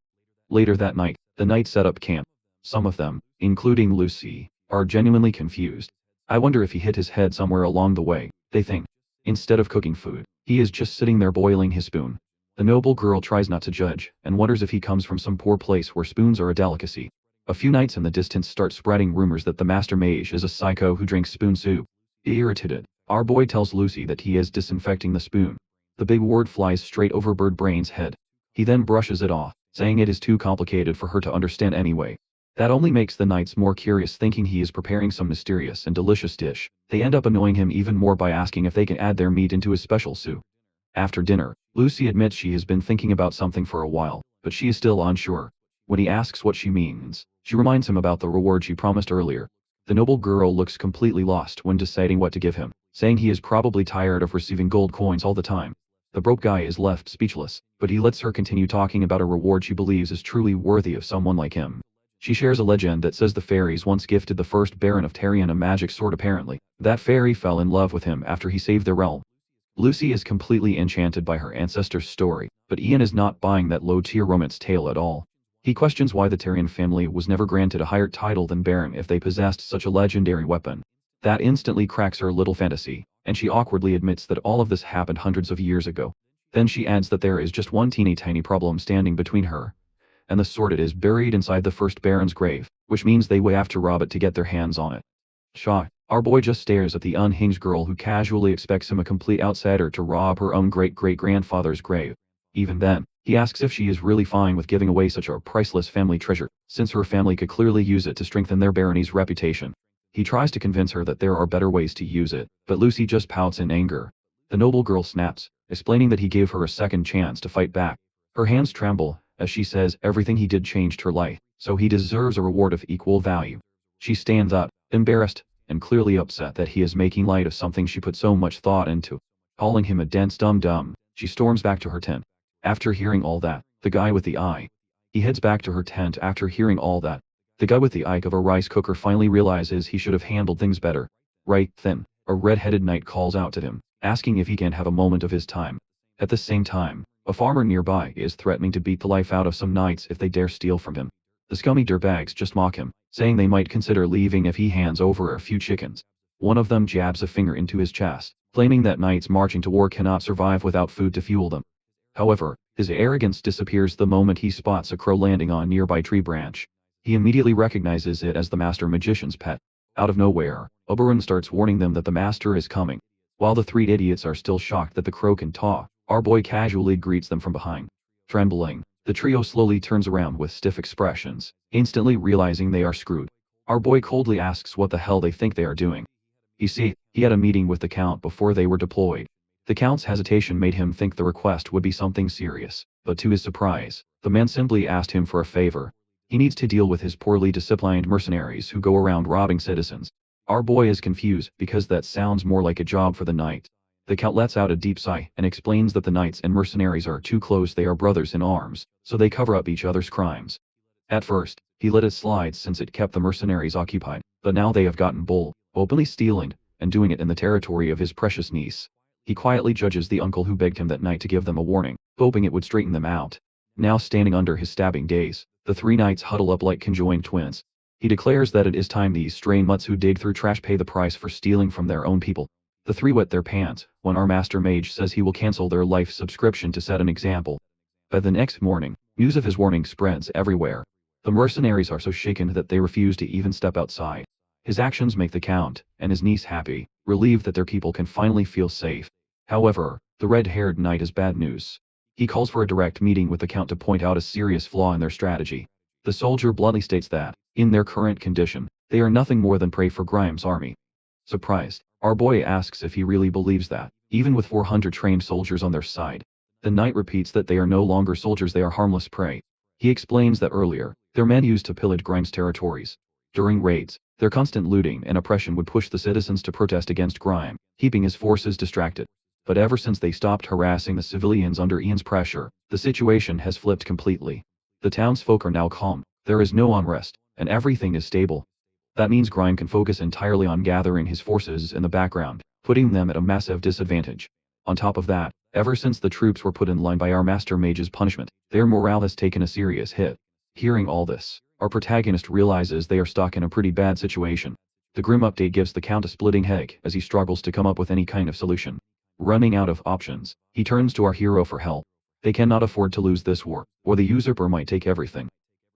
Later that night, the knights set up camp. Some of them, including Lucy, are genuinely confused. I wonder if he hit his head somewhere along the way, they think. Instead of cooking food, he is just sitting there boiling his spoon. The noble girl tries not to judge, and wonders if he comes from some poor place where spoons are a delicacy. A few knights in the distance start spreading rumors that the master mage is a psycho who drinks spoon soup. Irritated, our boy tells Lucy that he is disinfecting the spoon. The big word flies straight over Bird Brain's head. He then brushes it off, saying it is too complicated for her to understand anyway. That only makes the knights more curious, thinking he is preparing some mysterious and delicious dish. They end up annoying him even more by asking if they can add their meat into his special soup. After dinner, Lucy admits she has been thinking about something for a while, but she is still unsure. When he asks what she means, she reminds him about the reward she promised earlier. The noble girl looks completely lost when deciding what to give him, saying he is probably tired of receiving gold coins all the time. The broke guy is left speechless, but he lets her continue talking about a reward she believes is truly worthy of someone like him. She shares a legend that says the fairies once gifted the first Baron of Tarion a magic sword apparently. That fairy fell in love with him after he saved their realm. Lucy is completely enchanted by her ancestor's story, but Ian is not buying that low-tier romance tale at all. He questions why the Tarion family was never granted a higher title than Baron if they possessed such a legendary weapon. That instantly cracks her little fantasy, and she awkwardly admits that all of this happened hundreds of years ago. Then she adds that there is just one teeny tiny problem standing between her and the sword. It is buried inside the first Baron's grave, which means they will have to rob it to get their hands on it. Shocked, our boy just stares at the unhinged girl who casually expects him, a complete outsider, to rob her own great-great-grandfather's grave. Even then, he asks if she is really fine with giving away such a priceless family treasure, since her family could clearly use it to strengthen their barony's reputation. He tries to convince her that there are better ways to use it, but Lucy just pouts in anger. The noble girl snaps, explaining that he gave her a second chance to fight back. Her hands tremble, as she says everything he did changed her life, so he deserves a reward of equal value. She stands up, embarrassed, and clearly upset that he is making light of something she put so much thought into. Calling him a dense dum-dum, she storms back to her tent. After hearing all that, the guy with the eye. He heads back to her tent after hearing all that. The guy with the eye of a rice cooker finally realizes he should have handled things better. Right then, a red-headed knight calls out to him, asking if he can have a moment of his time. At the same time, a farmer nearby is threatening to beat the life out of some knights if they dare steal from him. The scummy dirtbags just mock him, saying they might consider leaving if he hands over a few chickens. One of them jabs a finger into his chest, claiming that knights marching to war cannot survive without food to fuel them. However, his arrogance disappears the moment he spots a crow landing on a nearby tree branch. He immediately recognizes it as the master magician's pet. Out of nowhere, Oberon starts warning them that the master is coming. While the three idiots are still shocked that the crow can talk, our boy casually greets them from behind. Trembling, the trio slowly turns around with stiff expressions, instantly realizing they are screwed. Our boy coldly asks what the hell they think they are doing. You see, he had a meeting with the Count before they were deployed. The Count's hesitation made him think the request would be something serious, but to his surprise, the man simply asked him for a favor. He needs to deal with his poorly disciplined mercenaries who go around robbing citizens. Our boy is confused because that sounds more like a job for the knight. The Count lets out a deep sigh and explains that the knights and mercenaries are too close, they are brothers in arms, so they cover up each other's crimes. At first, he let it slide since it kept the mercenaries occupied, but now they have gotten bold, openly stealing, and doing it in the territory of his precious niece. He quietly judges the uncle who begged him that night to give them a warning, hoping it would straighten them out. Now standing under his stabbing gaze, the three knights huddle up like conjoined twins. He declares that it is time these stray mutts who dig through trash pay the price for stealing from their own people. The three wet their pants when our master mage says he will cancel their life subscription to set an example. By the next morning, news of his warning spreads everywhere. The mercenaries are so shaken that they refuse to even step outside. His actions make the Count and his niece happy, relieved that their people can finally feel safe. However, the red-haired knight has bad news. He calls for a direct meeting with the Count to point out a serious flaw in their strategy. The soldier bluntly states that, in their current condition, they are nothing more than prey for Grime's army. Surprised, our boy asks if he really believes that, even with 400 trained soldiers on their side. The knight repeats that they are no longer soldiers, they are harmless prey. He explains that earlier, their men used to pillage Grime's territories. During raids, their constant looting and oppression would push the citizens to protest against Grime, keeping his forces distracted. But ever since they stopped harassing the civilians under Ian's pressure, the situation has flipped completely. The townsfolk are now calm, there is no unrest, and everything is stable. That means Grime can focus entirely on gathering his forces in the background, putting them at a massive disadvantage. On top of that, ever since the troops were put in line by our master mage's punishment, their morale has taken a serious hit. Hearing all this, our protagonist realizes they are stuck in a pretty bad situation. The grim update gives the Count a splitting headache as he struggles to come up with any kind of solution. Running out of options, he turns to our hero for help. They cannot afford to lose this war, or the usurper might take everything.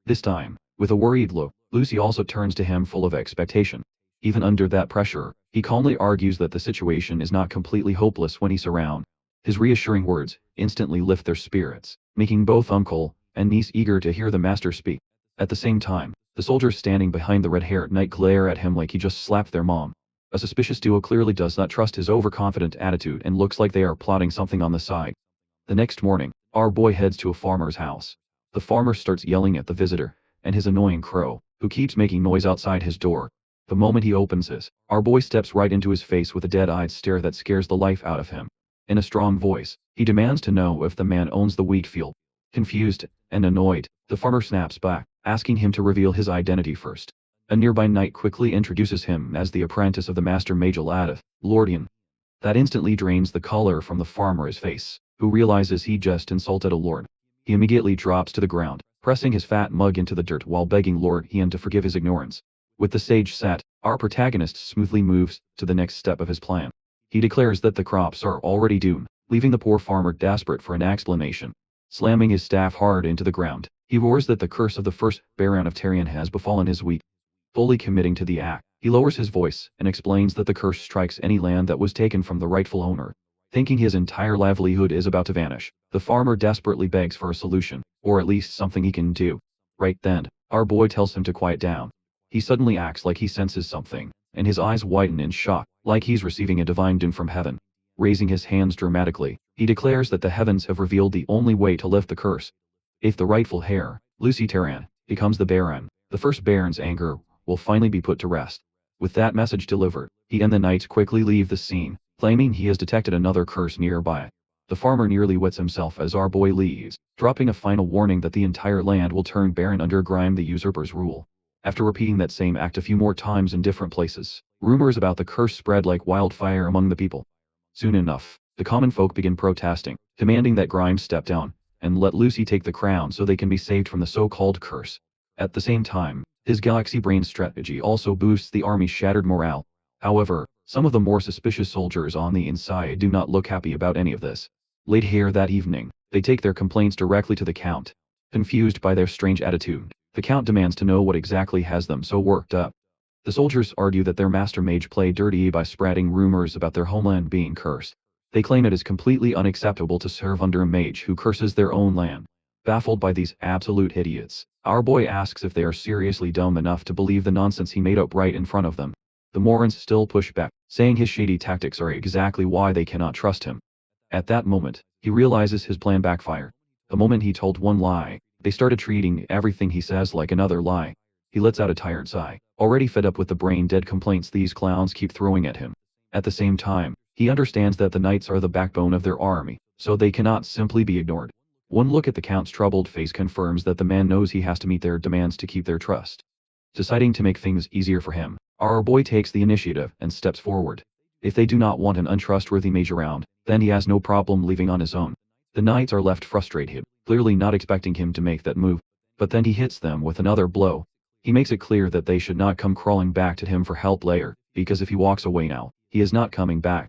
This time, with a worried look, Lucy also turns to him full of expectation. Even under that pressure, he calmly argues that the situation is not completely hopeless when he's around. His reassuring words instantly lift their spirits, making both uncle and niece eager to hear the master speak. At the same time, the soldiers standing behind the red-haired knight glare at him like he just slapped their mom. A suspicious duo clearly does not trust his overconfident attitude and looks like they are plotting something on the side. The next morning, our boy heads to a farmer's house. The farmer starts yelling at the visitor and his annoying crow, who keeps making noise outside his door. The moment he opens this, our boy steps right into his face with a dead-eyed stare that scares the life out of him. In a strong voice, he demands to know if the man owns the wheat field. Confused and annoyed, the farmer snaps back, asking him to reveal his identity first. A nearby knight quickly introduces him as the apprentice of the master mage Aladif, Lordian. That instantly drains the color from the farmer's face, who realizes he just insulted a lord. He immediately drops to the ground, pressing his fat mug into the dirt while begging Lord Ian to forgive his ignorance. With the stage set, our protagonist smoothly moves to the next step of his plan. He declares that the crops are already doomed, leaving the poor farmer desperate for an explanation. Slamming his staff hard into the ground, he roars that the curse of the first Baron of Tarion has befallen his wheat. Fully committing to the act, he lowers his voice and explains that the curse strikes any land that was taken from the rightful owner. Thinking his entire livelihood is about to vanish, the farmer desperately begs for a solution, or at least something he can do. Right then, our boy tells him to quiet down. He suddenly acts like he senses something, and his eyes widen in shock, like he's receiving a divine doom from heaven. Raising his hands dramatically, he declares that the heavens have revealed the only way to lift the curse. If the rightful heir, Lucy Taran, becomes the Baron, the first Baron's anger will finally be put to rest. With that message delivered, he and the knights quickly leave the scene, claiming he has detected another curse nearby. The farmer nearly wets himself as our boy leaves, dropping a final warning that the entire land will turn barren under Grime the usurper's rule. After repeating that same act a few more times in different places, rumors about the curse spread like wildfire among the people. Soon enough, the common folk begin protesting, demanding that Grime step down, and let Lucy take the crown so they can be saved from the so-called curse. At the same time, his galaxy brain strategy also boosts the army's shattered morale. However, some of the more suspicious soldiers on the inside do not look happy about any of this. Late here that evening, they take their complaints directly to the Count. Confused by their strange attitude, the Count demands to know what exactly has them so worked up. The soldiers argue that their master mage played dirty by spreading rumors about their homeland being cursed. They claim it is completely unacceptable to serve under a mage who curses their own land. Baffled by these absolute idiots, our boy asks if they are seriously dumb enough to believe the nonsense he made up right in front of them. The Morans still push back, saying his shady tactics are exactly why they cannot trust him. At that moment, he realizes his plan backfired. The moment he told one lie, they started treating everything he says like another lie. He lets out a tired sigh, already fed up with the brain-dead complaints these clowns keep throwing at him. At the same time, he understands that the knights are the backbone of their army, so they cannot simply be ignored. One look at the Count's troubled face confirms that the man knows he has to meet their demands to keep their trust. Deciding to make things easier for him, our boy takes the initiative and steps forward. If they do not want an untrustworthy mage around, then he has no problem leaving on his own. The knights are left frustrated, clearly not expecting him to make that move. But then he hits them with another blow. He makes it clear that they should not come crawling back to him for help later, because if he walks away now, he is not coming back.